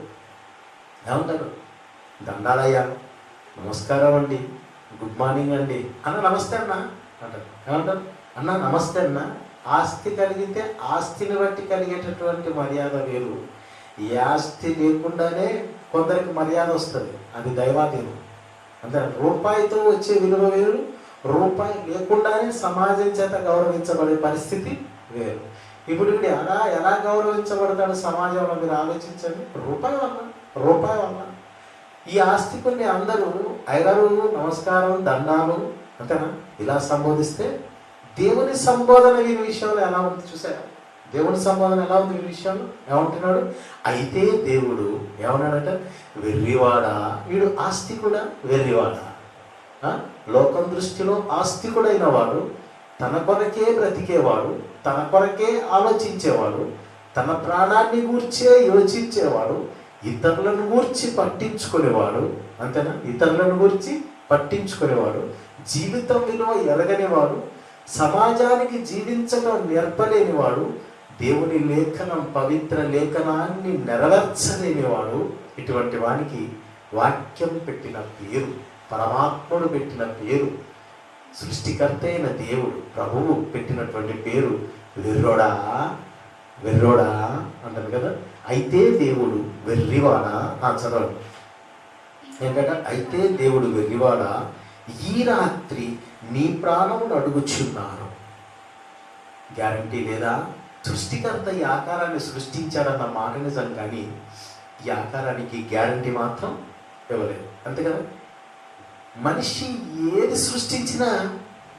దండాలయ్యా, నమస్కారం అండి, గుడ్ మార్నింగ్ అండి అన్న, నమస్తే అన్న అంటారు. ఏమంటారు? అన్న నమస్తే అన్న. ఆస్తి కలిగితే ఆస్తిని బట్టి కలిగేటటువంటి మర్యాద వేరు. ఈ ఆస్తి లేకుండానే కొందరికి మర్యాద వస్తుంది, అది దైవాధీనం. అంతే. రూపాయితో వచ్చే విలువ వేరు, రూపాయి లేకుండానే సమాజం చేత గౌరవించబడే పరిస్థితి వేరు. ఇప్పుడు వీడు ఎలా గౌరవించబడతాడు సమాజంలో? మీరు ఆలోచించండి. రూపాయి వల్ల. ఈ ఆస్తికుల్ని అందరూ అయ్యగారు, నమస్కారం, దండాలు అంతేనా ఇలా సంబోధిస్తే, దేవుని సంబోధన వీరి విషయంలో ఎలా ఉంది చూసారా? దేవుని సంబోధన ఎలా ఉంది వీరి విషయంలో? ఏమంటున్నాడు? అయితే దేవుడు ఏమన్నాడట? వెర్రివాడా, వీడు ఆస్తికుడా వెర్రివాడా? లోకం దృష్టిలో ఆస్తికుడైన వాడు, తన కొరకే బ్రతికేవాడు, తన కొరకే ఆలోచించేవాడు, తన ప్రాణాన్ని గూర్చే యోచించేవాడు, ఇతరులను గూర్చి పట్టించుకునేవాడు, అంతేనా? ఇతరులను గూర్చి పట్టించుకునేవాడు, జీవితం విలువ ఎరగనివాడు, సమాజానికి జీవించడం నేర్పలేనివాడు, దేవుని లేఖనం, పవిత్ర లేఖనాన్ని నెరవేర్చలేనివాడు. ఇటువంటి వానికి వాక్యం పెట్టిన పేరు, పరమాత్ముడు పెట్టిన పేరు, సృష్టికర్త అయిన దేవుడు ప్రభువు పెట్టినటువంటి పేరు వెర్రోడా అంటారు కదా. అయితే దేవుడు వెర్రివాడా? చదవండి ఏంటంటే, అయితే దేవుడు వెర్రివాడా, ఈ రాత్రి నీ ప్రాణమును అడుగుచున్నాను. గ్యారంటీ లేదా? సృష్టికర్త ఈ ఆకారాన్ని సృష్టించాడన్న మాట నిజం, కానీ ఈ ఆకారానికి గ్యారంటీ మాత్రం ఇవ్వలేదు, అంతే కదా. మనిషి ఏది సృష్టించినా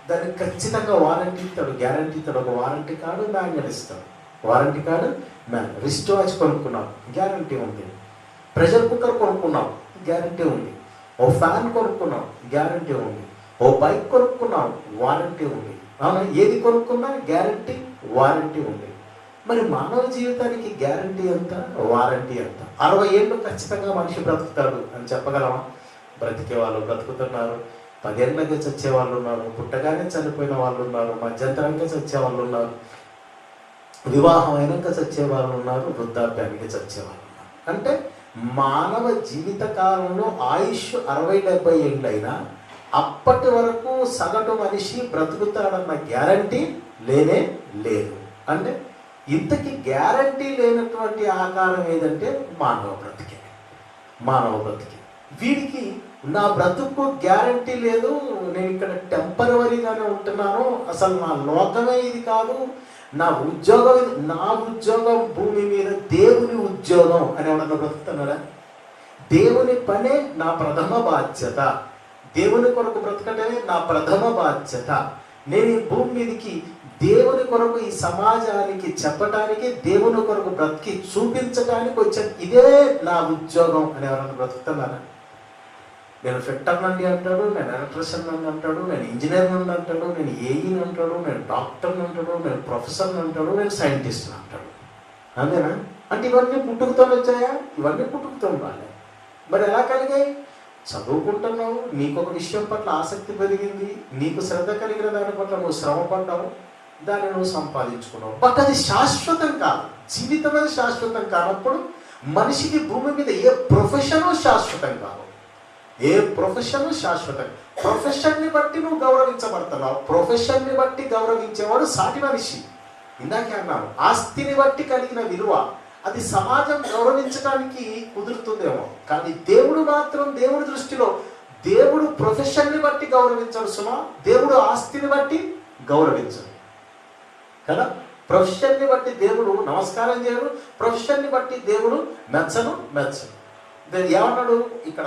దానికి ఖచ్చితంగా వారంటీ ఇస్తాడు, గ్యారంటీ ఇస్తాడు. ఒక వారంటీ కార్డు, మాన్యువల్ ఇస్తాడు. Warranty card, manual. Wrist watch కొనుక్కున్నాం, గ్యారంటీ ఉంది. ప్రెషర్ కుక్కర్ కొనుక్కున్నాం, గ్యారంటీ ఉంది. ఓ ఫ్యాన్ కొనుక్కున్నాం, గ్యారంటీ ఉంది. ఓ బైక్ కొనుక్కున్నాం, వారంటీ ఉంది. అవునా? ఏది కొనుక్కున్నా గ్యారంటీ, వారంటీ ఉంది. మరి మానవ జీవితానికి గ్యారంటీ ఎంత, వారంటీ ఎంత? 60 ఏళ్ళు ఖచ్చితంగా మనిషి బ్రతుకుతాడు అని చెప్పగలమా? బ్రతికే వాళ్ళు బ్రతుకుతున్నారు, 10 ఏళ్ళకే చచ్చే వాళ్ళు ఉన్నారు, పుట్టగానే చనిపోయిన వాళ్ళు ఉన్నారు, మధ్యంతరంగా చచ్చే వాళ్ళు ఉన్నారు, వివాహం అయినాక చచ్చే వాళ్ళు ఉన్నారు, వృద్ధాప్యానికి చచ్చే వాళ్ళు ఉన్నారు. అంటే మానవ జీవిత కాలంలో ఆయుష్ 60-70 ఏళ్ళైనా అప్పటి వరకు సగటు మనిషి బ్రతుకుతాడన్న గ్యారంటీ లేనే లేదు. అంటే ఇంతకీ గ్యారంటీ లేనటువంటి ఆకారం ఏదంటే మానవ బ్రతికే. మానవ బ్రతికే. వీడికి నా బ్రతుకు గ్యారంటీ లేదు, నేను ఇక్కడ టెంపరవరీగానే ఉంటున్నాను, అసలు నా లోకమే ఇది కాదు, నా ఉద్యోగం ఇది, నా ఉద్యోగం భూమి మీద దేవుని ఉద్యోగం అని ఎవడన్నా బ్రతుకుతున్నాడా? దేవుని పనే నా ప్రథమ బాధ్యత, దేవుని కొరకు బ్రతకటమే నా ప్రథమ బాధ్యత. నేను ఈ భూమి మీదకి దేవుని కొరకు, ఈ సమాజానికి చెప్పటానికి, దేవుని కొరకు బ్రతికి చూపించడానికి వచ్చాను, ఇదే నా ఉద్యోగం అని ఎవరన్నా బ్రతుకుతున్నారా? నేను ఫిట్టర్ నండి అంటాడు, నేను ఎలక్ట్రిషియన్ నండి అంటాడు, నేను ఇంజనీర్ నండి అంటాడు, నేను ఏఈని అంటాడు, నేను డాక్టర్ని అంటాడు, నేను ప్రొఫెసర్ని అంటాడు, నేను సైంటిస్ట్ని అంటాడు. అంతేనా? అంటే ఇవన్నీ పుట్టుకతో వచ్చాయా? ఇవన్నీ పుట్టుకతో రాలే. మరి ఎలా కలిగాయి? చదువుకుంటున్నావు, నీకు ఒక విషయం పట్ల ఆసక్తి పెరిగింది, నీకు శ్రద్ధ కలిగిన దాని పట్ల నువ్వు శ్రమ పడ్డావు, దాన్ని నువ్వు సంపాదించుకున్నావు. బట్ అది శాశ్వతం కాదు. జీవితం అనేది శాశ్వతం కానప్పుడు మనిషికి భూమి మీద ఏ ప్రొఫెషను శాశ్వతం కాదు. ఏ ప్రొఫెషన్ శాశ్వతం. ప్రొఫెషన్ని బట్టి నువ్వు గౌరవించబడుతున్నావు. ప్రొఫెషన్ని బట్టి గౌరవించేవాడు సాటి మనిషి. ఇందాకే అన్నాను, ఆస్తిని బట్టి కలిగిన విలువ అది సమాజం గౌరవించడానికి కుదురుతుందేమో, కానీ దేవుడు మాత్రం, దేవుడి దృష్టిలో దేవుడు ప్రొఫెషన్ని బట్టి గౌరవించడు సుమా, దేవుడు ఆస్తిని బట్టి గౌరవించడు కదా. ప్రొఫెషన్ని బట్టి దేవుడు నమస్కారం చేయడు, ప్రొఫెషన్ని బట్టి దేవుడు మెచ్చను. ఏమన్నాడు ఇక్కడ?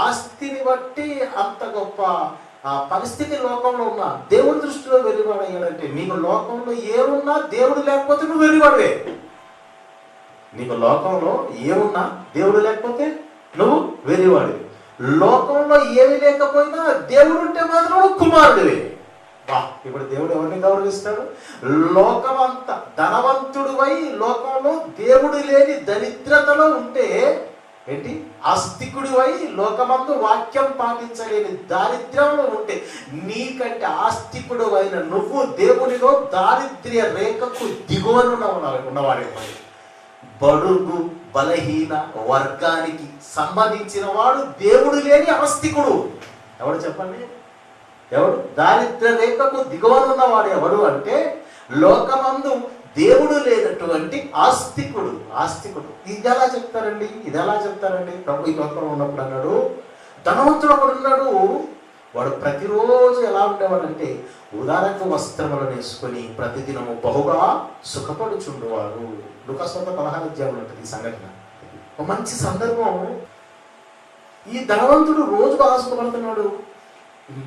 ఆస్తిని బట్టి అంత గొప్ప పరిస్థితి లోకంలో ఉన్నా దేవుడి దృష్టిలో వెర్రివాడు అయ్యాడంటే, నీకు లోకంలో ఏమున్నా దేవుడు లేకపోతే నువ్వు వెర్రివాడివే. నీకు లోకంలో ఏమున్నా దేవుడు లేకపోతే నువ్వు వెర్రివాడివి. లోకంలో ఏమి లేకపోయినా దేవుడు ఉంటే మాత్రం నువ్వు కుమారుడివే. ఇప్పుడు దేవుడు ఎవరిని గౌరవిస్తాడు? లోకమంతా ధనవంతుడివై లోకంలో దేవుడు లేని దరిద్రతలో ఉంటే ఏంటి? ఆస్తికుడివై లోకమందు వాక్యం పాటించలేని దారిద్ర్యంలో ఉంటే, నీకంటే ఆస్తికుడు అయిన నువ్వు దేవునిలో దారిద్ర్య రేఖకు దిగువన ఉన్నవాడే. బడుగు బలహీన వర్గానికి సంబంధించిన వాడు దేవుడు లేని ఆస్తికుడు. ఎవడు చెప్పండి? ఎవడు? దారిద్ర్య రేఖకు దిగువన ఉన్నవాడు ఎవడు అంటే లోకమందు దేవుడు లేనటువంటి ఆస్తికుడు. ఇది ఎలా చెప్తారండి? ప్రభు ఈ లోకంలో ఉన్నప్పుడు అన్నాడు, ధనవంతుడు ఒకడు ఉన్నాడు, వాడు ప్రతిరోజు ఎలా ఉండేవాడంటే ఉదారక వస్త్రములను వేసుకొని ప్రతిదినము బహుగా సుఖపడుచుండేవాడు. లూకాసువార్త 16వ అధ్యాయంలో ఉంటుంది ఈ సంఘటన. ఒక మంచి సందర్భం. ఈ ధనవంతుడు రోజు బాగా సుఖపడుతున్నాడు.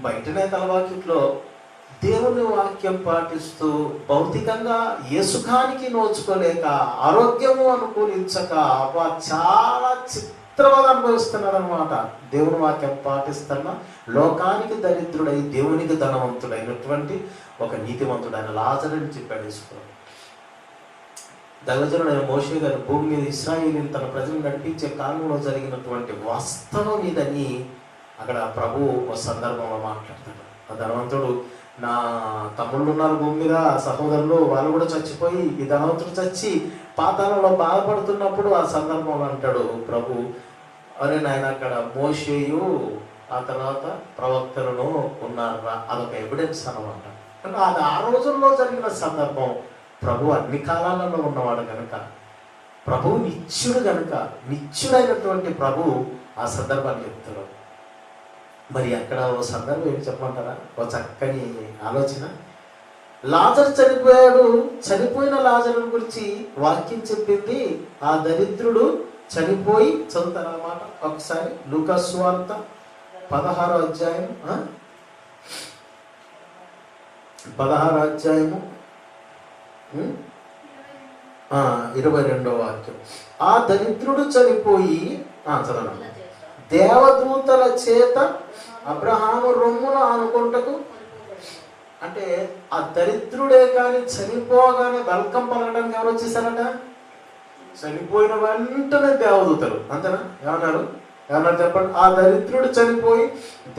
బయటనే తలవాకిట్లో దేవుని వాక్యం పాటిస్తూ భౌతికంగా ఏ సుఖానికి నోచుకోలేక, ఆరోగ్యము అనుకూలించక చాలా చిత్రవద అనుభవిస్తున్నాడు అనమాట. దేవుని వాక్యం పాటిస్తున్న లోకానికి దరిద్రుడై దేవునికి ధనవంతుడైనటువంటి ఒక నీతివంతుడైన లాజరుని చెప్పాడు యేసుప్రభు. దైవజనుడైన మోషే గారు భూమి మీద ఇశ్రాయేలీయులు తన ప్రజలు నడిపించే కాలంలో జరిగినటువంటి వాస్తవం ఇదని అక్కడ ప్రభు ఒక సందర్భంలో మాట్లాడతాడు. ఆ ధనవంతుడు, నా తమ్ముళ్ళు ఉన్నారు భూమి మీద, సహోదరులు, వాళ్ళు కూడా చచ్చిపోయి ఈ ధనవంతుడు చచ్చి పాతాళంలో బాధపడుతున్నప్పుడు ఆ సందర్భంలో అంటాడు ప్రభు, అరే నాయన అక్కడ మోషేయు ఆ తర్వాత ప్రవక్తలను ఉన్నారా, అదొక ఎవిడెన్స్ అనమాట. అంటే అది ఆ రోజుల్లో జరిగిన సందర్భం. ప్రభు అన్ని కాలాలలో ఉన్నవాడు కనుక, ప్రభు నిత్యుడు కనుక, నిత్యుడైనటువంటి ప్రభు ఆ సందర్భాన్ని చెప్తాడు. మరి అక్కడ ఓ సందర్భం ఏంటి చెప్పమంటారా? ఓ చక్కని ఆలోచన. లాజరు చనిపోయాడు. చనిపోయిన లాజరు గురించి వాక్యం చెప్పింది, ఆ దరిద్రుడు చనిపోయి, చదువుతారన్నమాట ఒకసారి. లూకాసు వార్త 16వ అధ్యాయం 16వ అధ్యాయము 22వ వాక్యం. ఆ దరిద్రుడు చనిపోయి చదవండి. దేవదూతల చేత అబ్రహాము రొమ్మున ఆనుకుంటకు, అంటే ఆ దరిద్రుడే కానీ చనిపోగానే వెల్కమ్ పలకడానికి ఎవరు వచ్చేసారట? చనిపోయిన వెంటనే దేవదూతలు. అంతేనా? ఏమన్నారు చెప్పండి. ఆ దరిద్రుడు చనిపోయి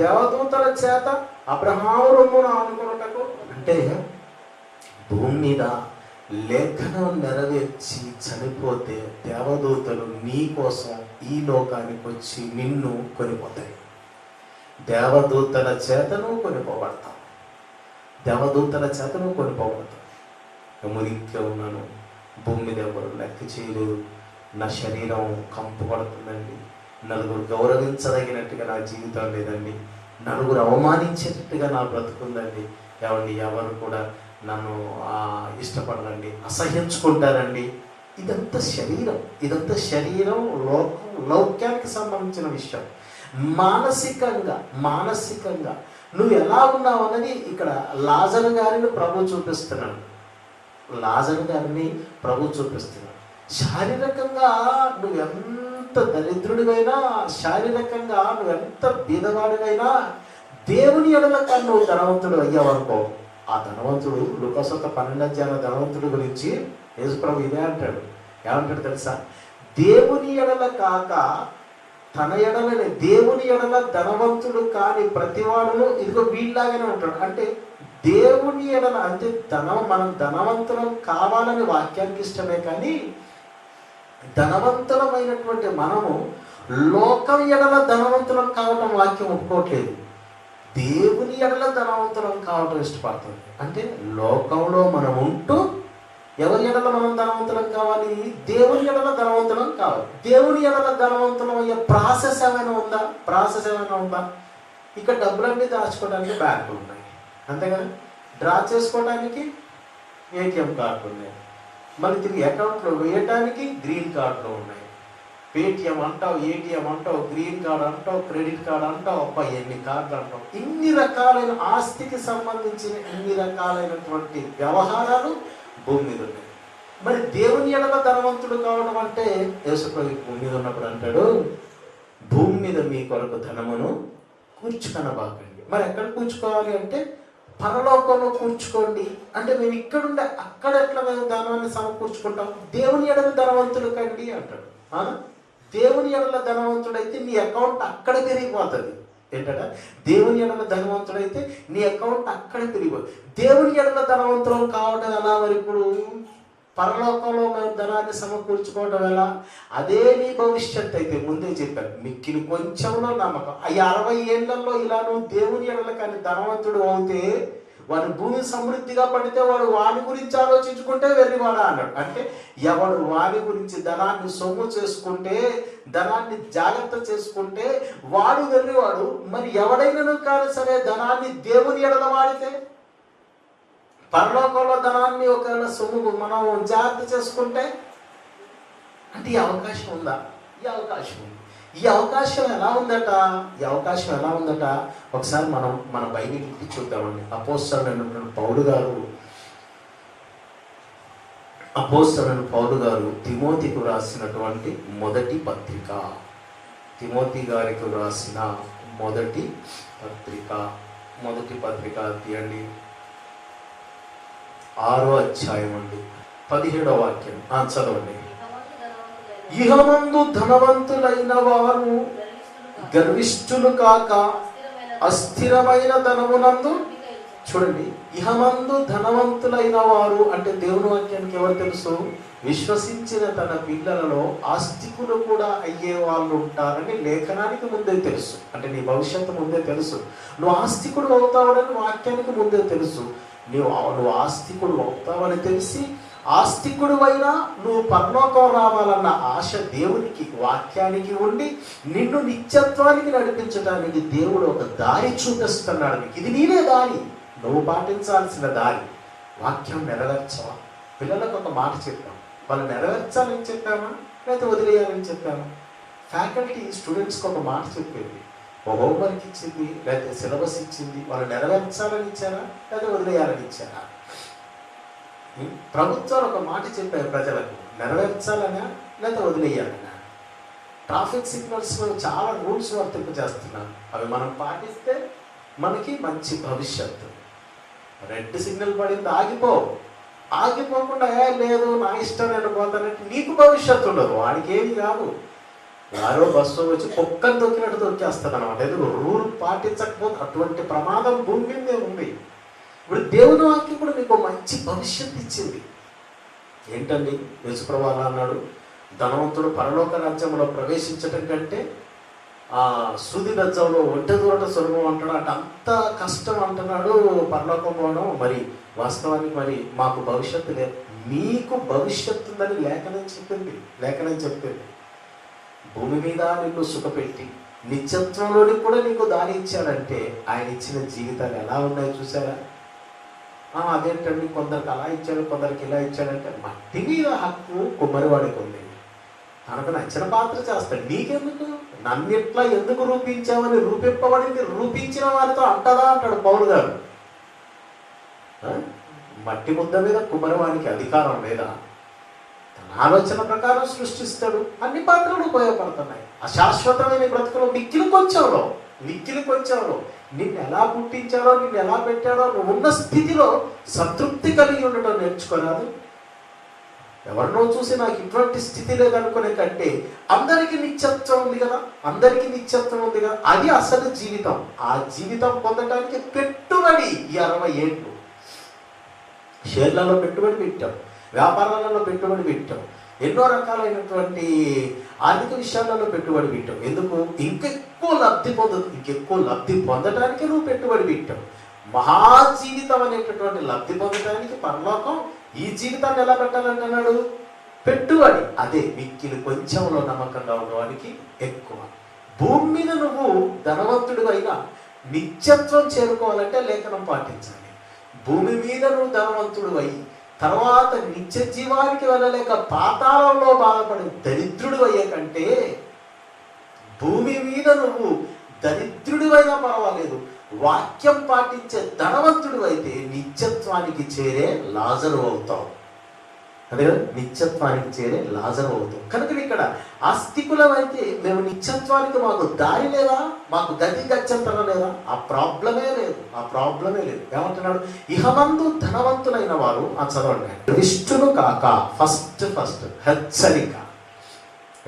దేవదూతల చేత అబ్రహాము రొమ్మున ఆనుకున్నటకు, అంటే భూమి మీద లేఖనం నెరవేర్చి చనిపోతే దేవదూతలు నీ కోసం ఈ లోకానికి వచ్చి నిన్ను కొనిపోతాయి. దేవదూతల చేతను కొనిపోబడతావు. దేవదూతల చేతను కొనిపోబడతావు. మురికిగా ఉన్నాను, భూమి మీద ఎవరు లెక్క చేయలేదు, నా శరీరం కంపు పడుతుందండి, నలుగురు గౌరవించదగినట్టుగా నా జీవితం లేదండి, నలుగురు అవమానించేటట్టుగా నా బ్రతుకుందండి, ఎవరు కూడా నన్ను ఇష్టపడరండి, అసహ్యించుకుంటారండి. ఇదంతా శరీరం లౌక్యానికి సంబంధించిన విషయం. మానసికంగా నువ్వు ఎలా ఉన్నావు అన్నది ఇక్కడ లాజరు గారిని ప్రభు చూపిస్తున్నాడు. శారీరకంగా నువ్వెంత దరిద్రుడివైనా, శారీరకంగా నువ్వెంత బీదవాడివైనా, దేవుని ఎడల కన్నా నువ్వు ధనవంతుడు అయ్యావనుకో, ఆ ధనవంతుడు లూకాసు 12వ ధనవంతుడి గురించి యేసుప్రభు ఇదే అంటాడు. ఏమంటాడు తెలుసా? దేవుని ఎడల కాక తన ఎడలనే, దేవుని ఎడల ధనవంతుడు కాని ప్రతివాడును ఇదిగో వీళ్ళలాగానే ఉంటాడు. అంటే దేవుని ఎడల, అంటే మనం ధనవంతులం కావాలని వాక్యానికి ఇష్టమే, కానీ ధనవంతులమైనటువంటి మనము లోకం ఎడల ధనవంతులం కావటం వాక్యం ఒప్పుకోవట్లేదు. దేవుని ఎడల ధనవంతులం కావటం ఇష్టపడుతుంది. అంటే లోకంలో మనం ఉంటూ ఎవరి ఎడల మనం ధనవంతులం కావాలి? దేవుని ఎడల ధనవంతులం కావాలి. దేవుని ఎడల ధనవంతులం అయ్యే ప్రాసెస్ ఏమైనా ఉందా? ఇక్కడ డబ్బులన్నీ దాచుకోవడానికి బ్యాంకులు ఉన్నాయి, అంతేగాని డ్రా చేసుకోవడానికి ఏటీఎం కార్డులు ఉన్నాయి, మళ్ళీ తిరిగి అకౌంట్లో వేయడానికి గ్రీన్ కార్డులు ఉన్నాయి. పేటిఎం అంటావు, ఏటీఎం అంటావు, గ్రీన్ కార్డు అంటావు, క్రెడిట్ కార్డు అంటావు, అబ్బా ఎన్ని కార్డులు అంటావు. ఇన్ని రకాలైన ఆస్తికి సంబంధించిన ఇన్ని రకాలైనటువంటి వ్యవహారాలు భూమి మీద ఉన్నాయి. మరి దేవుని ఎడల ధనవంతుడు కావడం అంటే యేసుప్రభు భూమి మీద ఉన్నప్పుడు అంటాడు, భూమి మీద మీ కొరకు ధనమును కూర్చుకొనబాకండి. మరి ఎక్కడ కూర్చుకోవాలి అంటే పరలోకంలో కూర్చుకోండి. అంటే మేము ఇక్కడుండే అక్కడ ఎట్లా మేము ధనాన్ని సమకూర్చుకుంటాం? దేవుని ఎడల ధనవంతుడు కండి అంటాడు. దేవుని ఎడల ధనవంతుడైతే నీ అకౌంట్ అక్కడ పెరిగిపోతుంది. ఏంటట? దేవుని ఎడల ధనవంతుడైతే నీ అకౌంట్ అక్కడ పెరిగిపోతుంది. దేవుని ఎడల ధనవంతులం కావడం ఎలా? మరి ఇప్పుడు పరలోకంలో మేము ధనాన్ని సమకూర్చుకోవడం ఎలా? అదే నీ భవిష్యత్తు అయితే ముందే చెప్పాను. మిక్కిలి కొంచెంలో నమ్మకం. 60 ఏళ్లలో ఇలా నువ్వు దేవుని ఎడల కానీ ధనవంతుడు అవుతే, వాడు భూమి సమృద్ధిగా పడితే వాడు వాని గురించి ఆలోచించుకుంటే వెళ్ళివాడా అన్నాడు. అంటే ఎవడు వాని గురించి ధనాన్ని సొమ్ము చేసుకుంటే, ధనాన్ని జాగ్రత్త చేసుకుంటే వాడు వెళ్ళివాడు. మరి ఎవడైనా కానీ సరే ధనాన్ని దేవుని ఎడల వాడితే, పరలోకంలో ధనాన్ని ఒకవేళ సొమ్ము మనం జాగ్రత్త చేసుకుంటే, అంటే ఈ అవకాశం ఉందా? ఈ అవకాశం ఉంది. ఈ అవకాశం ఎలా ఉందట? ఒకసారి మనం మన బైబిల్కి చూద్దామండి. అపోస్తలుడైన పౌలు గారు తిమోతికి రాసినటువంటి మొదటి పత్రిక, తిమోతి గారికి రాసిన మొదటి పత్రిక తీయండి, 6వ అధ్యాయం అండి, 17వ వాక్యం చదవండి. ఇహమందు ధనవంతులైన వారు గర్విష్ఠులు కాక అస్థిరమైన ధనమునందు, చూడండి, ఇహమందు ధనవంతులైన వారు అంటే దేవుని వాక్యానికి ఎవరు తెలుసు? విశ్వసించిన తన పిల్లలలో ఆస్తికులు కూడా అయ్యే వాళ్ళు ఉంటారని లేఖనానికి ముందే తెలుసు. అంటే నీ భవిష్యత్తు ముందే తెలుసు. నువ్వు ఆస్తికుడు అవుతావని వాక్యానికి ముందే తెలుసు. నువ్వు ఆస్తికుడు అవుతావని తెలిసి, ఆస్తికుడు అయినా నువ్వు పరలోకం రావాలన్న ఆశ దేవునికి, వాక్యానికి ఉండి నిన్ను నిత్యత్వానికి నడిపించడానికి దేవుడు ఒక దారి చూపిస్తున్నాడు. ఇది నీవే దారి, నువ్వు పాటించాల్సిన దారి. వాక్యం నెరవేర్చవా? పిల్లలకు ఒక మాట చెప్పాం, వాళ్ళు నెరవేర్చాలని చెప్పామా లేకపోతే వదిలేయాలని చెప్పామా? ఫ్యాకల్టీ స్టూడెంట్స్కి ఒక మాట చెప్పేది, ఓ హోంవర్క్ ఇచ్చింది, లేకపోతే సిలబస్ ఇచ్చింది, వాళ్ళు నెరవేర్చాలని ఇచ్చారా లేదా వదిలేయాలని ఇచ్చారా? ప్రభుత్వాలు ఒక మాట చెప్పారు ప్రజలకు, నెరవేర్చాలనా లేదా వదిలేయాలనా? ట్రాఫిక్ సిగ్నల్స్లో చాలా రూల్స్ వర్తింపు చేస్తున్నాం, అవి మనం పాటిస్తే మనకి మంచి భవిష్యత్తు. రెడ్ సిగ్నల్ పడింది ఆగిపోకుండా లేదు నా ఇష్టం నేను పోతానంటే నీకు భవిష్యత్తు ఉండదు, వాడికి ఏది కాదు. యారో బస్సు వచ్చి కుక్కను దొక్కినట్టు దొక్కేస్తాను అనమాట. ఎందుకు? రూల్ పాటించకపోతే అటువంటి ప్రమాదం భూమి మీదే ఉంది. ఇప్పుడు దేవుని వాక్యం కూడా మీకు మంచి భవిష్యత్తు ఇచ్చింది. ఏంటండి? యేసుప్రభువు అన్నాడు, ధనవంతుడు పరలోక రాజ్యంలో ప్రవేశించడం కంటే సూది బెజ్జంలో ఒంటె దూరట సులభం అంటాడు. అటు అంత కష్టం అంటున్నాడు పరలోకం పోవడం. మరి వాస్తవానికి మరి మాకు భవిష్యత్తు లేదు. మీకు భవిష్యత్తు ఉందని లేఖనం చెప్పింది. భూమి మీద నిన్ను సుఖపెట్టి నిత్యత్వంలోని కూడా నీకు దారి ఇచ్చాడంటే ఆయన ఇచ్చిన జీవితాలు ఎలా ఉన్నాయో చూసారా? అదేంటండి కొందరికి అలా ఇచ్చాడు, కొందరికి ఇలా ఇచ్చాడంటే మట్టి మీద హక్కు కుమ్మరివాడికి ఉంది. తనకు నచ్చిన పాత్ర చేస్తాడు. నీకెందుకు? నన్ను ఇట్లా ఎందుకు రూపించావని రూపింపబడింది రూపించిన వారితో అంటదా అంటాడు పౌలు గారు. మట్టి ముద్ద మీద కుమ్మరివాడికి అధికారం లేదా? తన ఆలోచన ప్రకారం సృష్టిస్తాడు. అన్ని పాత్రలు ఉపయోగపడుతున్నాయి. అశాశ్వతమైన బ్రతుకులో మిక్కిలి కొంచెంలో నిన్ను ఎలా పుట్టించాడో, నిన్ను ఎలా పెట్టాడో, నువ్వు ఉన్న స్థితిలో సంతృప్తి కలిగి ఉండటం నేర్చుకోరాదు. ఎవరినో చూసి నాకు ఇటువంటి స్థితి లేదనుకునే కంటే అందరికీ నిత్యత్వం ఉంది కదా, అది అసలు జీవితం. ఆ జీవితం పొందడానికి పెట్టుబడి 60 ఏళ్ళు. షేర్లలో పెట్టుబడి పెట్టాం, వ్యాపారాలలో పెట్టుబడి పెట్టాం, ఎన్నో రకాలైనటువంటి ఆర్థిక విషయాలలో పెట్టుబడి పెట్టాం. ఎందుకు? ఇంకెక్కువ లబ్ధి పొందడానికి నువ్వు పెట్టుబడి పెట్టావు. మహాజీవితం అనేటటువంటి లబ్ధి పొందడానికి పరలోకం ఈ జీవితాన్ని ఎలా పెట్టాలంటున్నాడు? పెట్టుబడి. అదే మిక్కిలి కొంచెంలో నమ్మకంగా ఉన్నవాడికి ఎక్కువ. భూమి మీద నువ్వు ధనవంతుడు అయినా నిత్యత్వం చేరుకోవాలంటే లేఖనం పాటించాలి. భూమి మీద నువ్వు ధనవంతుడు అయి తర్వాత నిత్య జీవానికి వెళ్ళలేక పాతాళంలో బాధపడి దరిద్రుడు అయ్యే కంటే భూమి మీద నువ్వు దరిద్రుడు అయినా పర్వాలేదు, వాక్యం పాటించే ధనవంతుడు అయితే నిత్యత్వానికి చేరే లాజరు అవుతావు. అదే కదా, నిత్యత్వానికి చేరే లాజరు అవుతావు. కనుక ఇక్కడ ఆస్తికులమైతే మేము నిత్యత్వానికి మాకు దారి లేదా, మాకు గతి గచ్చంతరం లేదా? ఆ ప్రాబ్లమే లేదు. ఏమంటున్నాడు? ఇహమందు ధనవంతులైన వారు చదవండి. విష్ణును కాక ఫస్ట్ హెచ్చరిక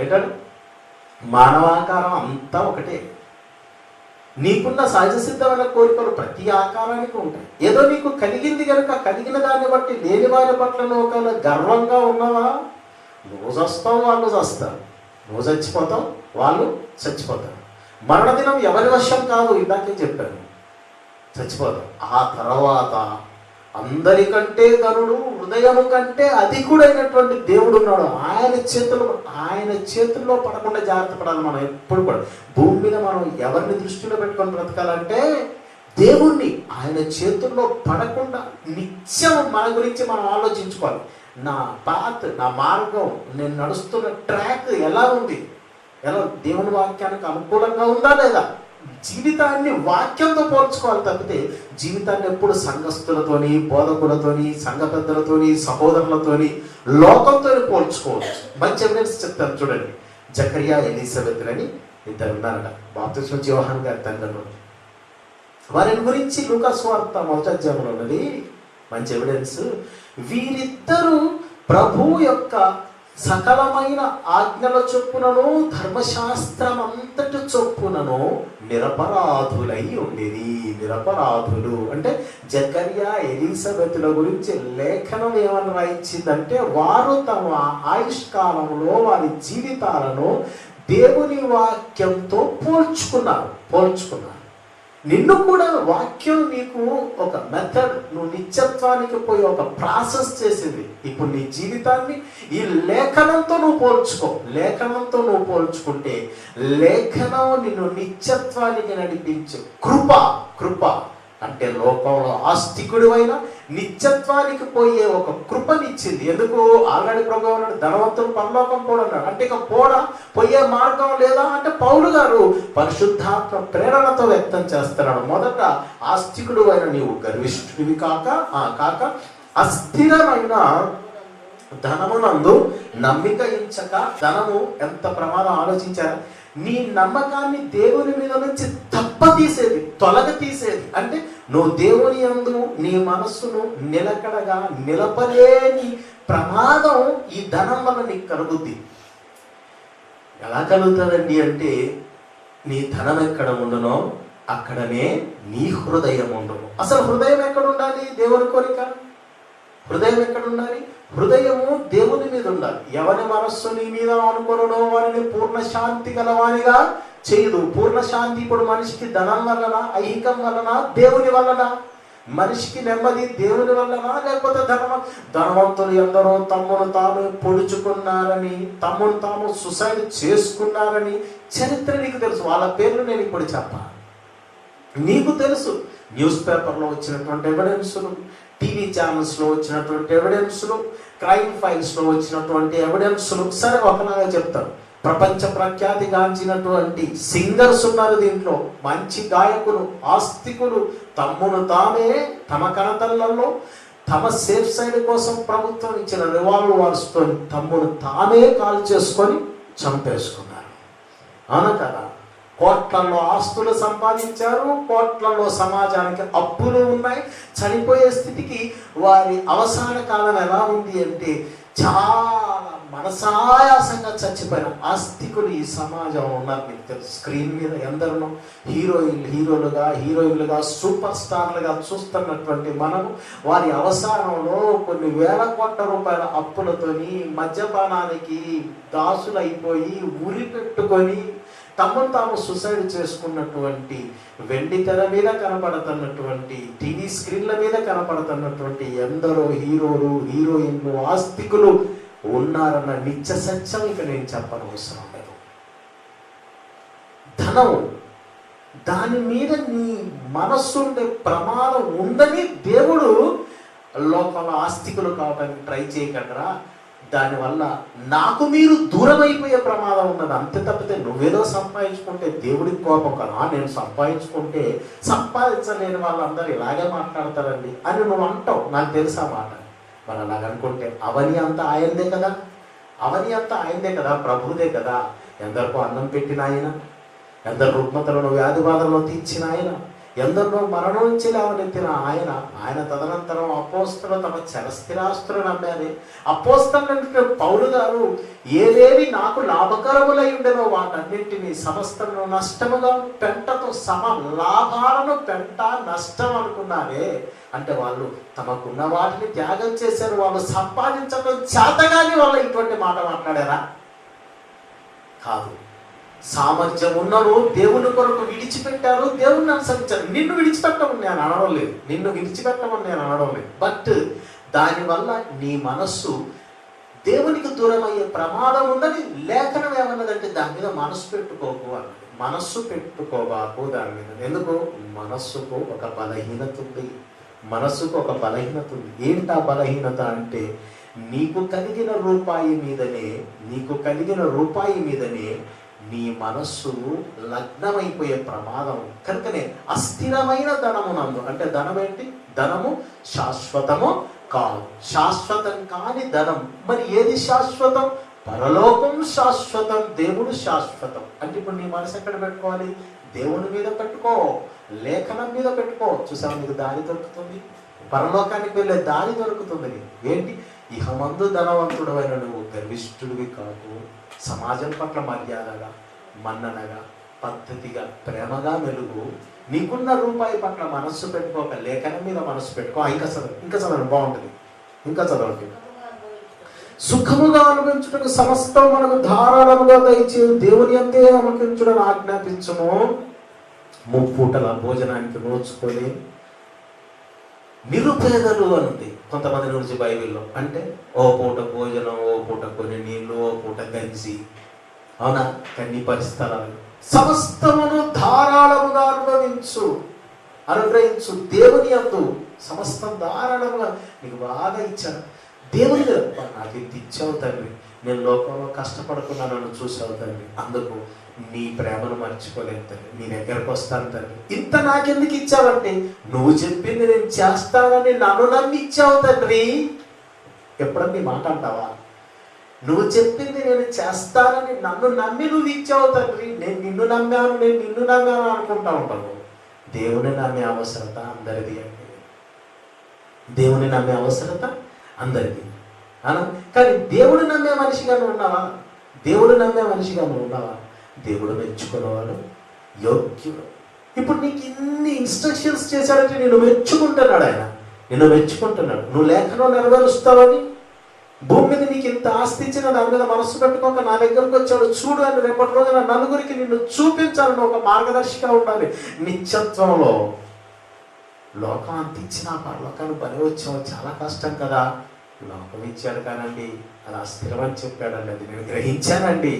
ఏంటాడు? మానవాకారం అంతా ఒకటే. నీకున్న సహజ సిద్ధమైన కోరికలు ప్రతి ఆకారానికి ఉంటాయి. ఏదో నీకు కలిగింది కనుక కలిగిన దాన్ని బట్టి లేని వారి పట్ల నువ్వు ఒకవేళ గర్వంగా ఉన్నావా? నువ్వు చస్తావు, వాళ్ళు చస్తారు. నువ్వు చచ్చిపోతావు, వాళ్ళు చచ్చిపోతారు. మరణదినం ఎవరి వశం కాదు, ఇందాకే చెప్పాను. చచ్చిపోతావు. ఆ తర్వాత అందరికంటే గనుడు, హృదయము కంటే అధికుడైనటువంటి దేవుడు ఉన్నాడు. ఆయన చేతుల్లో పడకుండా జాగ్రత్త పడాలి. మనం ఎప్పుడు కూడా భూమి మీద మనం ఎవరిని దృష్టిలో పెట్టుకొని బ్రతకాలంటే దేవుణ్ణి. ఆయన చేతుల్లో పడకుండా నిత్యం మన గురించి మనం ఆలోచించుకోవాలి. నా పాత్, నా మార్గం, నేను నడుస్తున్న ట్రాక్ ఎలా ఉంది, దేవుని వాక్యానికి అనుకూలంగా ఉందా లేదా? జీవితాన్ని వాక్యంతో పోల్చుకోవాలి తప్పితే జీవితాన్ని ఎప్పుడు సంఘస్థులతోని, బోధకులతోని, సంఘ పెద్దలతోని, సహోదరులతోని, లోకంతో పోల్చుకోవచ్చు. మంచి ఎవిడెన్స్ చెప్తాను చూడండి. జకరియా, ఎలిజబెత్ అని ఇద్దరు ఉన్నారట, బాప్తిస్మా యోహాను గారి తండ్రులు. వారిని గురించి లూకా సువార్త 1వ అధ్యాయంలో ఉన్నది మంచి ఎవిడెన్స్. వీరిద్దరూ ప్రభు యొక్క సకలమైన ఆజ్ఞల చొప్పునను ధర్మశాస్త్రం అంతటి చొప్పునను నిరపరాధులై ఉండేది. నిరపరాధులు అంటే జకరియా, ఎలిజబెతుల గురించి లేఖనం ఏమని రాయించిందంటే వారు తమ ఆయుష్కాలంలో వారి జీవితాలను దేవుని వాక్యంతో పోల్చుకున్నారు. నిన్ను కూడా వాక్యం నీకు ఒక మెథడ్, నువ్వు నిత్యత్వానికి పోయి ఒక ప్రాసెస్ చేసింది. ఇప్పుడు నీ జీవితాన్ని ఈ లేఖనంతో నువ్వు పోల్చుకుంటే లేఖనం నిన్ను నిత్యత్వానికి నడిపించు. కృప అంటే లోకంలో ఆస్తికుడివైన నిత్యత్వానికి పోయే ఒక కృపనిచ్చింది. ఎందుకు? ఆల్రెడీ ప్రభు అన్నాడు, ధనవంతులు పరలోకం పోడన్నాడు. అంటే ఇక పోయే మార్గం లేదా అంటే పౌలు గారు పరిశుద్ధాత్మ ప్రేరణతో వ్యక్తం చేస్తున్నాడు. మొదట ఆస్తికుడు అయిన నీవు గర్విష్ఠుడివి కాక అస్థిరమైన ధనమునందు నమ్మిక ఇంచక. ధనము ఎంత ప్రమాదం ఆలోచించారా? నీ నమ్మకాన్ని దేవుని మీద నుంచి తొలగ తీసేది. అంటే నువ్వు దేవుని యందు నీ మనస్సును నిలకడగా నిలపలేని ప్రమాదం ఈ ధనం వల్ల నీకు కలుగుద్ది. ఎలా కలుగుతుందండి అంటే, నీ ధనం ఎక్కడ ఉండునో అక్కడనే నీ హృదయం ఉండును. అసలు హృదయం ఎక్కడ ఉండాలి? దేవుని కోరిక. హృదయం ఎక్కడ ఉండాలి? హృదయము దేవుని మీద ఉండాలి. ఎవరి మనస్సు నీ మీద అనుకొనునో వారిని పూర్ణ శాంతి గలవానిగా చేయదు. పూర్ణ శాంతి ఇప్పుడు మనిషికి ధనం వలన, ఐహికం వలన, దేవుని వలన? మనిషికి నెమ్మది దేవుని వలన లేకపోతే ధనవంతులు ఎందరో తమ్మును తాము పొడుచుకున్నారని, తమ్మును తాము సుసైడ్ చేసుకున్నారని చరిత్ర నీకు తెలుసు. వాళ్ళ పేర్లు నేను ఇప్పుడు చెప్పాను. నీకు తెలుసు. న్యూస్ పేపర్లో వచ్చినటువంటి ఎవిడెన్సులు, టీవీ ఛానల్స్లో వచ్చినటువంటి ఎవిడెన్సులు, క్రైమ్ ఫైల్స్లో వచ్చినటువంటి ఎవిడెన్సులు. సరే, ఒకలాగా చెప్తారు. ప్రపంచ ప్రఖ్యాతిగాంచినటువంటి సింగర్స్ ఉన్నారు దీంట్లో, మంచి గాయకులు, ఆస్తికులు. తమ్మును తామే తమ కనతలలో తమ సేఫ్ సైడ్ కోసం ప్రభుత్వం ఇచ్చిన రివాల్వర్స్తో తమ్మును తామే కాల్ చేసుకొని చంపేసుకున్నారు. అవునా కదా? కోట్లలో ఆస్తులు సంపాదించారు, కోట్లలో సమాజానికి అప్పులు ఉన్నాయి. చనిపోయే స్థితికి వారి అవసాన కాలం ఎలా ఉంది అంటే, చాలా మనసాయాసంగా చచ్చిపోయిన ఆస్తికులు ఈ సమాజం ఉన్నారు. మీకు తెలుసు. స్క్రీన్ మీద ఎందరినో హీరోయిన్లుగా సూపర్ స్టార్లుగా చూస్తున్నటువంటి మనము వారి అవసానంలో కొన్ని వేల కోట్ల రూపాయల అప్పులతోని మద్యపానానికి దాసులైపోయి ఉరి పెట్టుకొని తమను తాము సుసైడ్ చేసుకున్నటువంటి, వెండి తెర మీద కనపడుతున్నటువంటి, టీవీ స్క్రీన్ల మీద కనపడుతున్నటువంటి ఎందరో హీరోలు, హీరోయిన్లు, ఆస్తికులు ఉన్నారన్న నిత్య సత్యం ఇక నేను చెప్పనవసరం లేదు. ధనం, దాని మీద నీ మనస్సు ఉండే ప్రమాదం ఉందని దేవుడు లోకంలో ఆస్తికులు కావడానికి ట్రై చేయకండిరా, దానివల్ల నాకు మీరు దూరం అయిపోయే ప్రమాదం ఉన్నది. అంతే తప్పితే నువ్వేదో సంపాదించుకుంటే దేవుడికి కోపం కదా. నేను సంపాదించలేని వాళ్ళందరూ ఇలాగే మాట్లాడతారండి అని నువ్వు అంటావు. నాకు తెలుసా మాట. మరి అలాగనుకుంటే అవని అంతా ఆయనదే కదా, ప్రభుదే కదా. ఎందరికో అన్నం పెట్టిన ఆయన, ఎందరు రుగ్మతలను వ్యాధి బాధలను తీర్చిన ఆయన, ఎందరినో మరణం నుంచి లేవనెత్తిన ఆయన తదనంతరం అపోస్తలు తమ చరస్థిరాస్తులను అమ్మారు. అపోస్తలు పౌలు గారు ఏవేవి నాకు లాభకరములై ఉండేనో వాటన్నింటినీ సమస్తను నష్టముగా పెంటతో లాభాలను పెంట నష్టం అనుకున్నారే. అంటే వాళ్ళు తమకున్న వాటిని త్యాగం చేశారు. వాళ్ళు సంపాదించడం చేతగాని వాళ్ళు ఇటువంటి మాట మాట్లాడారా? కాదు. సామర్థ్యం ఉన్నను దేవుని కొరకు విడిచిపెట్టారు, దేవుణ్ణి అనుసరించారు. నిన్ను విడిచిపెట్టమని నేను అనడం లేదు. బట్ దానివల్ల నీ మనస్సు దేవునికి దూరం అయ్యే ప్రమాదం ఉందని లేఖనం ఏమన్నదంటే, దాని మీద మనస్సు పెట్టుకోకు అన్నది. మనస్సు పెట్టుకోబాకు దాని మీద. ఎందుకు? మనస్సుకు ఒక బలహీనత ఉంది. ఏంటి ఆ బలహీనత అంటే, నీకు కలిగిన రూపాయి మీదనే నీ మనస్సు లగ్నమైపోయే ప్రమాదం. కనుకనే అస్థిరమైన ధనమునందు, అంటే ధనం ఏంటి? ధనము శాశ్వతము కాదు. శాశ్వతం కాని ధనం. మరి ఏది శాశ్వతం? పరలోకం శాశ్వతం, దేవుడు శాశ్వతం. అంటే ఇప్పుడు నీ మనసు ఎక్కడ పెట్టుకోవాలి? దేవుని మీద పెట్టుకో, లేఖనం మీద పెట్టుకో. చూసావు, నీకు దారి దొరుకుతుంది, పరలోకానికి వెళ్ళే దారి దొరుకుతుంది. ఏంటి? ఇహమందు ధనవంతుడు అయిన నువ్వు గర్విష్ఠుడివి కాకు. సమాజం పట్ల మర్యాదగా, మన్ననగా, పద్ధతిగా, ప్రేమగా మెలుగు. నీకున్న రూపాయి పట్ల మనస్సు పెట్టుకోక లేఖనం మీద మనస్సు పెట్టుకో. ఇంకా చదవండి, బాగుంటుంది. ఇంకా చదవండి. సుఖముగా అనుభవించుటకు సమస్తం మనకు ధారాళముగా దయచే దేవుని అంతే నమ్మకించుడని ఆజ్ఞాపించము. ముప్పూటల భోజనానికి నోచుకొని నిరుపేదలు అనుంది కొంతమంది నుంచి బైబిల్లో. అంటే ఓ పూట భోజనం, ఓ పూట కొన్ని నీళ్లు, ఓ పూట గంజి, అవునా, కన్ని పరిస్థితులు. సమస్తమును ధారాళముగా అనుభవించు. అనుగ్రహించు. దేవుని యందు సమస్తం ధారాళంగా నీకు బాగా ఇచ్చాను. దేవుని మీద నాకు ఇంత ఇచ్చావు తండ్రి, నేను లోకంలో కష్టపడుతున్నాను చూసావు తండ్రి, అందుకు నీ ప్రేమను మర్చిపోలేదు తండ్రి, నీ దగ్గరకు వస్తాను తండ్రి. ఇంత నాకెందుకు ఇచ్చావంటే నువ్వు చెప్పింది నేను చేస్తానని నన్ను నమ్మి ఇచ్చావు తండ్రి. ఎప్పుడన్నా ఈ మాట అంటావా? నువ్వు చెప్పింది నేను చేస్తానని నన్ను నమ్మి నువ్వు ఇచ్చావు తండ్రి, నేను నిన్ను నమ్మాను అనుకుంటా ఉంటాను. దేవుని నమ్మే అవసరత అందరిది అండి. దేవుని నమ్మే అవసరత అందరిది అన. కానీ దేవుడు నమ్మే మనిషిగా నువ్వు ఉన్నావా? దేవుడు నమ్మే మనిషిగా నువ్వు ఉన్నావా? దేవుడు మెచ్చుకునేవాడు, యోగ్యుడు. ఇప్పుడు నీకు ఇన్ని ఇన్స్ట్రక్షన్స్ చేశాడంటే నిన్ను మెచ్చుకుంటున్నాడు. ఆయన నిన్ను మెచ్చుకుంటున్నాడు. నువ్వు లేఖనం నెరవేరుస్తావని, భూమి మీద నీకు ఇంత ఆస్తి ఇచ్చిన దాని మీద మనసు పెట్టుకోక నా దగ్గరకు వచ్చాడు చూడు అని రేపటి రోజున నలుగురికి నిన్ను చూపించాలని ఒక మార్గదర్శిగా ఉండాలి. నిత్యత్వంలో లోకం అంత ఇచ్చిన పరలోకాన్ని పని వచ్చావు, చాలా కష్టం కదా. లోకం ఇచ్చాడు కానండి, అది అస్థిరమని చెప్పాడండి, అది నేను గ్రహించానండి,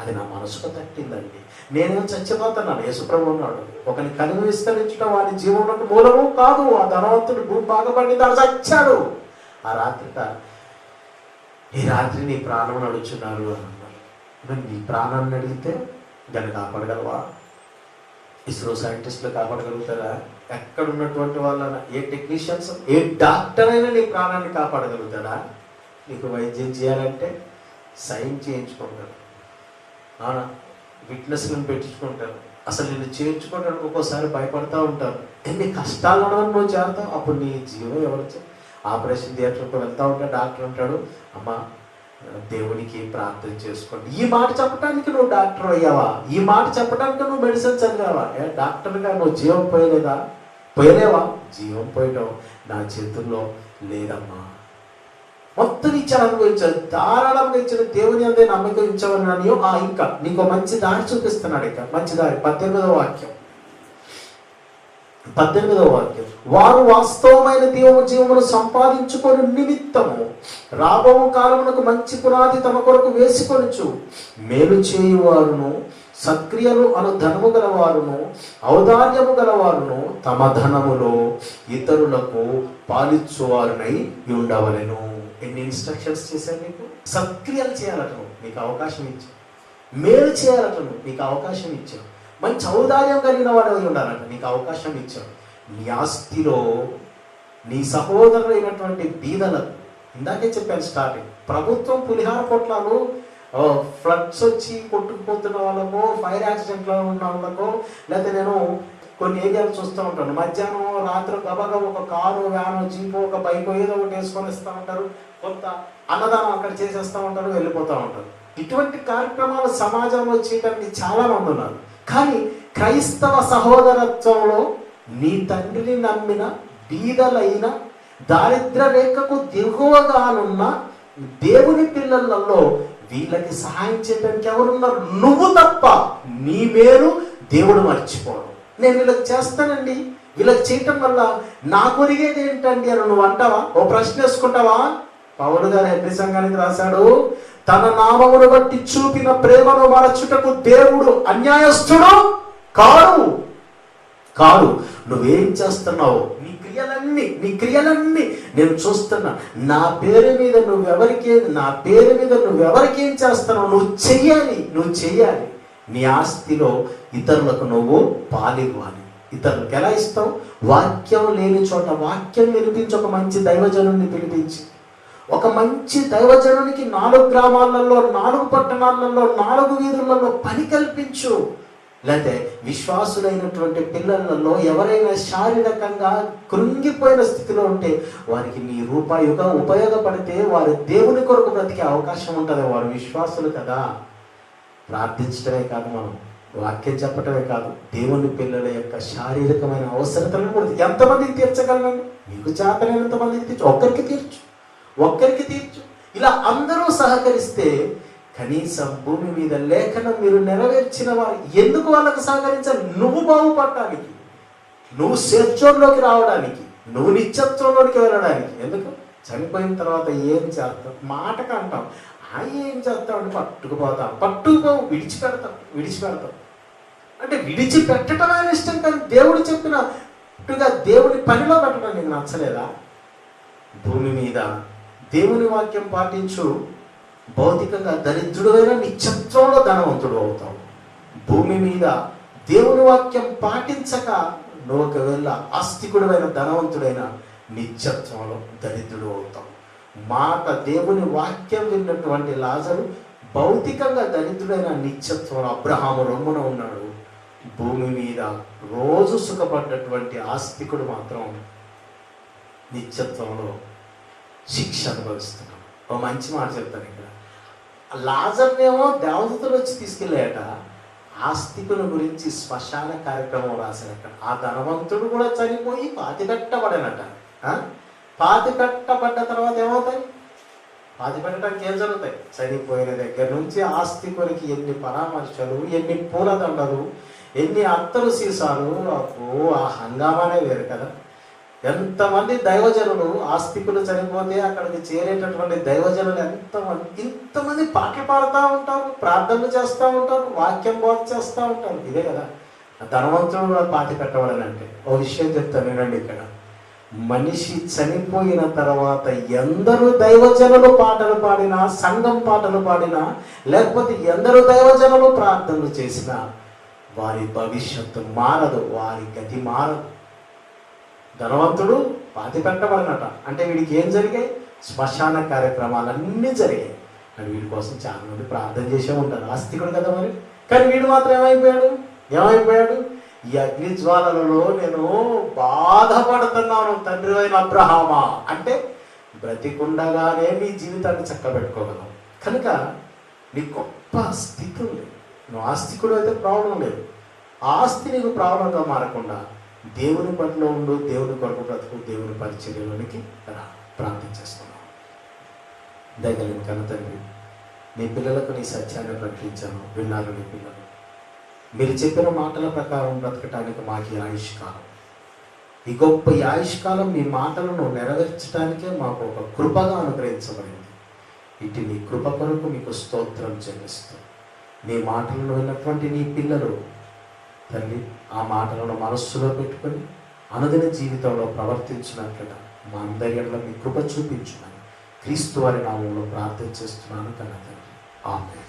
అది నా మనసుకు తట్టిందండి. నేనేం చచ్చిపోతున్నాను. యేసుప్రభు ఉన్నాడు, ఒకని కలిగి విస్తరించడం వాని జీవనం మూలము కాదు. ఆ ధనవంతుడు భూమి బాగపడింది, అది చచ్చాడు. ఈ రాత్రి నీ ప్రాణం నడుచున్నారు అని అన్నారు. మరి నీ ప్రాణాన్ని అడిగితే దాన్ని కాపాడగలవా? ఇస్రో సైంటిస్టులు కాపాడగలుగుతారా? ఎక్కడ ఉన్నటువంటి వాళ్ళైనా, ఏ టెక్నీషియన్స్, ఏ డాక్టర్ అయినా నీ ప్రాణాన్ని కాపాడగలుగుతాడా? నీకు వైద్యం చేయాలంటే సైన్ చేయించుకుంటారు, విట్నెస్లను పెట్టించుకుంటారు. అసలు నిన్ను చేర్చుకోవడానికి ఒక్కోసారి భయపడతా ఉంటారు. ఎన్ని కష్టాలను నువ్వు చేస్తావు. అప్పుడు నీ జీవం ఎవరు? ఆపరేషన్ థియేటర్కి వెళ్తా ఉంటే డాక్టర్ అంటాడు, అమ్మ దేవునికి ప్రార్థన చేసుకోండి. ఈ మాట చెప్పడానికి నువ్వు డాక్టర్ అయ్యావా? ఈ మాట చెప్పడానికి నువ్వు మెడిసిన్ చదివావా? డాక్టర్గా నువ్వు జీవం పోయలేవా? జీవం పోయటం నా చేతుల్లో లేదమ్మా. మొత్తం ఇచ్చాను, అనుభవించాను, ధారాళంగా ఇచ్చిన దేవుని అందే నమ్మకం ఇచ్చావని ఇంకా నీకు మంచి దారి చూపిస్తున్నాడు. ఇంకా మంచి దారి 18వ వాక్యం. వారు వాస్తవమైన జీవమును సంపాదించుకొని నిమిత్తము రాబో కాలమునకు మంచి పునాది తమ కొరకు వేసుకొనుచు మేలు చేయువారును సక్రియలు అను ధనము గలవారును ఔదార్యము గలవారును తమ ధనములో ఇతరులకు పాలిచ్చువారునై ఉండవలెను. ఎన్ని ఇన్స్ట్రక్షన్స్ చేశాను నీకు? సక్రియలు చేయాలటను నీకు అవకాశం ఇచ్చాను, మేలు చేయాలటను నీకు అవకాశం ఇచ్చాను, మంచి ఔదార్యం కలిగిన వాడు ఉండాలంట నీకు అవకాశం ఇచ్చాడు. నీ ఆస్తిలో నీ సహోదరులైనటువంటి బీదలకు, ఇందాకే చెప్పాను స్టార్టింగ్, ప్రభుత్వం పులిహార పొట్లాలు ఫ్లడ్స్ వచ్చి కొట్టుకుపోతున్న వాళ్ళకో, ఫైర్ యాక్సిడెంట్లో ఉన్న వాళ్ళకో, లేకపోతే నేను కొన్ని ఏరియాలు చూస్తూ ఉంటాను, మధ్యాహ్నం రాత్రి గబగబ ఒక కారు, వ్యాను, జీపు, ఒక బైక్ ఏదో ఒకటి వేసుకొని ఇస్తూ ఉంటారు, కొంత అన్నదానం అక్కడ చేసేస్తూ ఉంటారు, వెళ్ళిపోతూ ఉంటారు. ఇటువంటి కార్యక్రమాలు సమాజంలో చేయడానికి చాలా మంది ఉన్నారు. కానీ క్రైస్తవ సహోదరత్వంలో నీ తండ్రిని నమ్మిన బీదలైన దారిద్ర రేఖకు దిగువగానున్న దేవుని పిల్లలలో వీళ్ళకి సహాయం చేయడానికి ఎవరున్నారు? నువ్వు తప్ప. నీ మేలు దేవుడు మర్చిపోడు. నేను వీళ్ళకి చేస్తానండి, వీళ్ళకి చేయటం వల్ల నాకు ఒరిగేది ఏంటండి అని నువ్వు అంటావా? ఓ ప్రశ్న వేసుకుంటావా? పౌలు గారు హెబ్రీ సంఘానికి రాశాడు, తన నామమును బట్టి చూపిన ప్రేమను మరచుటకు దేవుడు అన్యాయస్తుడు కాడు. నువ్వేం చేస్తున్నావు? నీ క్రియలన్నీ నేను చూస్తున్నా. నా పేరు మీద నువ్వెవరికేం చేస్తున్నావు? నువ్వు చెయ్యాలి. నీ ఆస్తిలో ఇతరులకు నువ్వు పాలివ్వాలి. ఇతరులకు ఎలా ఇస్తావు? వాక్యం లేని చోట వాక్యం వినిపించి ఒక మంచి దైవజనుడిని పిలిపించి, ఒక మంచి దైవజనునికి 4 గ్రామాలలో, 4 పట్టణాలలో, 4 వీధులలో పని కల్పించు. లేకపోతే విశ్వాసులైనటువంటి పిల్లలలో ఎవరైనా శారీరకంగా కృంగిపోయిన స్థితిలో ఉంటే వారికి నీ రూపాయిగా ఉపయోగపడితే వారు దేవుని కొరకు బ్రతికే అవకాశం ఉంటుంది. వారు విశ్వాసులు కదా. ప్రార్థించడమే కాదు, మనం వాక్యం చెప్పటమే కాదు, దేవుని పిల్లల యొక్క శారీరకమైన అవసరతలను కూడా ఎంతమందికి తీర్చగలను? నీకు చేతనైనంత మందికి తీర్చు, ఒక్కరికి తీర్చు. ఇలా అందరూ సహకరిస్తే కనీసం భూమి మీద లేఖనం మీరు నెరవేర్చిన వారు ఎందుకు వాళ్ళకు సహకరించాలి? నువ్వు బాగుపడటానికి, నువ్వు స్వేచ్ఛలోకి రావడానికి, నువ్వు నిత్యత్వంలోకి వెళ్ళడానికి. ఎందుకు? చనిపోయిన తర్వాత ఏం చేస్తాం? మాటకు అంటాం, ఏం చేస్తామంటే పట్టుకుపోవు, విడిచిపెడతాం. అంటే విడిచిపెట్టడం ఆయన ఇష్టం. కానీ దేవుడు చెప్పిన కరెక్ట్గా దేవుని పనిలో పెట్టడం నీకు నచ్చలేదా? భూమి మీద దేవుని వాక్యం పాటించు, భౌతికంగా దరిద్రుడైన నిత్యత్వంలో ధనవంతుడు అవుతావు. భూమి మీద దేవుని వాక్యం పాటించక నువ్వు ఒకవేళ ఆస్తికుడైన ధనవంతుడైన నిత్యత్వంలో దరిద్రుడు అవుతావు. మాట దేవుని వాక్యం విన్నటువంటి లాజరు భౌతికంగా దరిద్రుడైన నిత్యత్వంలో అబ్రహాము రొమ్మున ఉన్నాడు. భూమి మీద రోజు సుఖపడ్డటువంటి ఆస్తికుడు మాత్రం నిత్యత్వంలో శిక్ష అనుభవిస్తున్నాడు. ఓ మంచి మాట చెప్తాను ఇక్కడ. లాజర్నేమో దేవదూతలు వచ్చి తీసుకెళ్ళాయట, ఆస్తికుల గురించి శ్మశాన కార్యక్రమం రాశారట. ఆ ధనవంతుడు కూడా చనిపోయి పాతికట్టబడనట. పాతికట్టబడ్డ తర్వాత ఏమవుతాయి? పాతిపెట్టడానికి ఏం జరుగుతాయి? చనిపోయిన దగ్గర నుంచి ఆస్తికునికి ఎన్ని పరామర్శలు, ఎన్ని పూలదండలు, ఎన్ని అత్తరు సీసాలు, ఆ హంగామానే వేరు కదా. ఎంతమంది దైవజనులు, ఆస్తికులు చనిపోతే అక్కడికి చేరేటటువంటి దైవజనులు ఇంతమంది పాటలు పాడుతూ ఉంటారు, ప్రార్థనలు చేస్తూ ఉంటారు, వాక్యం బోధ చేస్తూ ఉంటారు. ఇదే కదా ధనవంతుడు పాతి పెట్టవాలని. ఓ విషయం చెప్తాను వినండి. ఇక్కడ మనిషి చనిపోయిన తర్వాత ఎందరూ దైవజనులు పాటలు పాడినా, సంఘం పాటలు పాడినా, లేకపోతే ఎందరూ దైవజనులు ప్రార్థనలు చేసినా వారి భవిష్యత్తు మారదు, వారి గతి మారదు. ధనవంతుడు పాతి పెట్టబడినట అంటే వీడికి ఏం జరిగాయి? శ్మశాన కార్యక్రమాలన్నీ జరిగాయి. అని వీడి కోసం చాలా మంది ప్రార్థన చేసే ఉంటారు, ఆస్తికుడు కదా మరి. కానీ వీడు మాత్రం ఏమైపోయాడు? ఈ అగ్ని జ్వాలలలో నేను బాధపడుతున్నాను తండ్రి అయిన అబ్రహామా అంటే బ్రతికుండగానే నీ జీవితాన్ని చక్కబెట్టుకోగలవు. కనుక నీ గొప్ప స్థితి ఉంది. నువ్వు ఆస్తికుడు అయితే ప్రాబ్లం లేదు. ఆస్తి నీకు ప్రాబ్లంగా మారకుండా దేవుని పట్ల ఉండు, దేవుని కొరకు బ్రతుకు, దేవుని పరిచర్యలోనికి ప్రార్థన చేస్తున్నావు. దయగలిగిన కన్న తండ్రి, నీ పిల్లలకు నీ సత్యాన్ని ప్రకటించాను, విన్నారు నీ పిల్లలు. మీరు చెప్పిన మాటల ప్రకారం బ్రతకటానికి మాకు ఆయుష్కాలం, ఈ గొప్ప ఆయుష్కాలం మీ మాటలను నెరవేర్చడానికే మాకు ఒక కృపగా అనుగ్రహించబడింది. ఇటు నీ కృప కొరకు మీకు స్తోత్రం చెల్లిస్తూ, నీ మాటలను విన్నటువంటి నీ పిల్లలు తల్లి ఆ మాటలను మనస్సులో పెట్టుకొని అనుదిన జీవితంలో ప్రవర్తించినట్లుగా మా అందరి ఎడల మీ కృప చూపించుమని క్రీస్తు వారి నామంలో ప్రార్థన చేస్తున్నాను కన్న తండ్రి. ఆమేన్.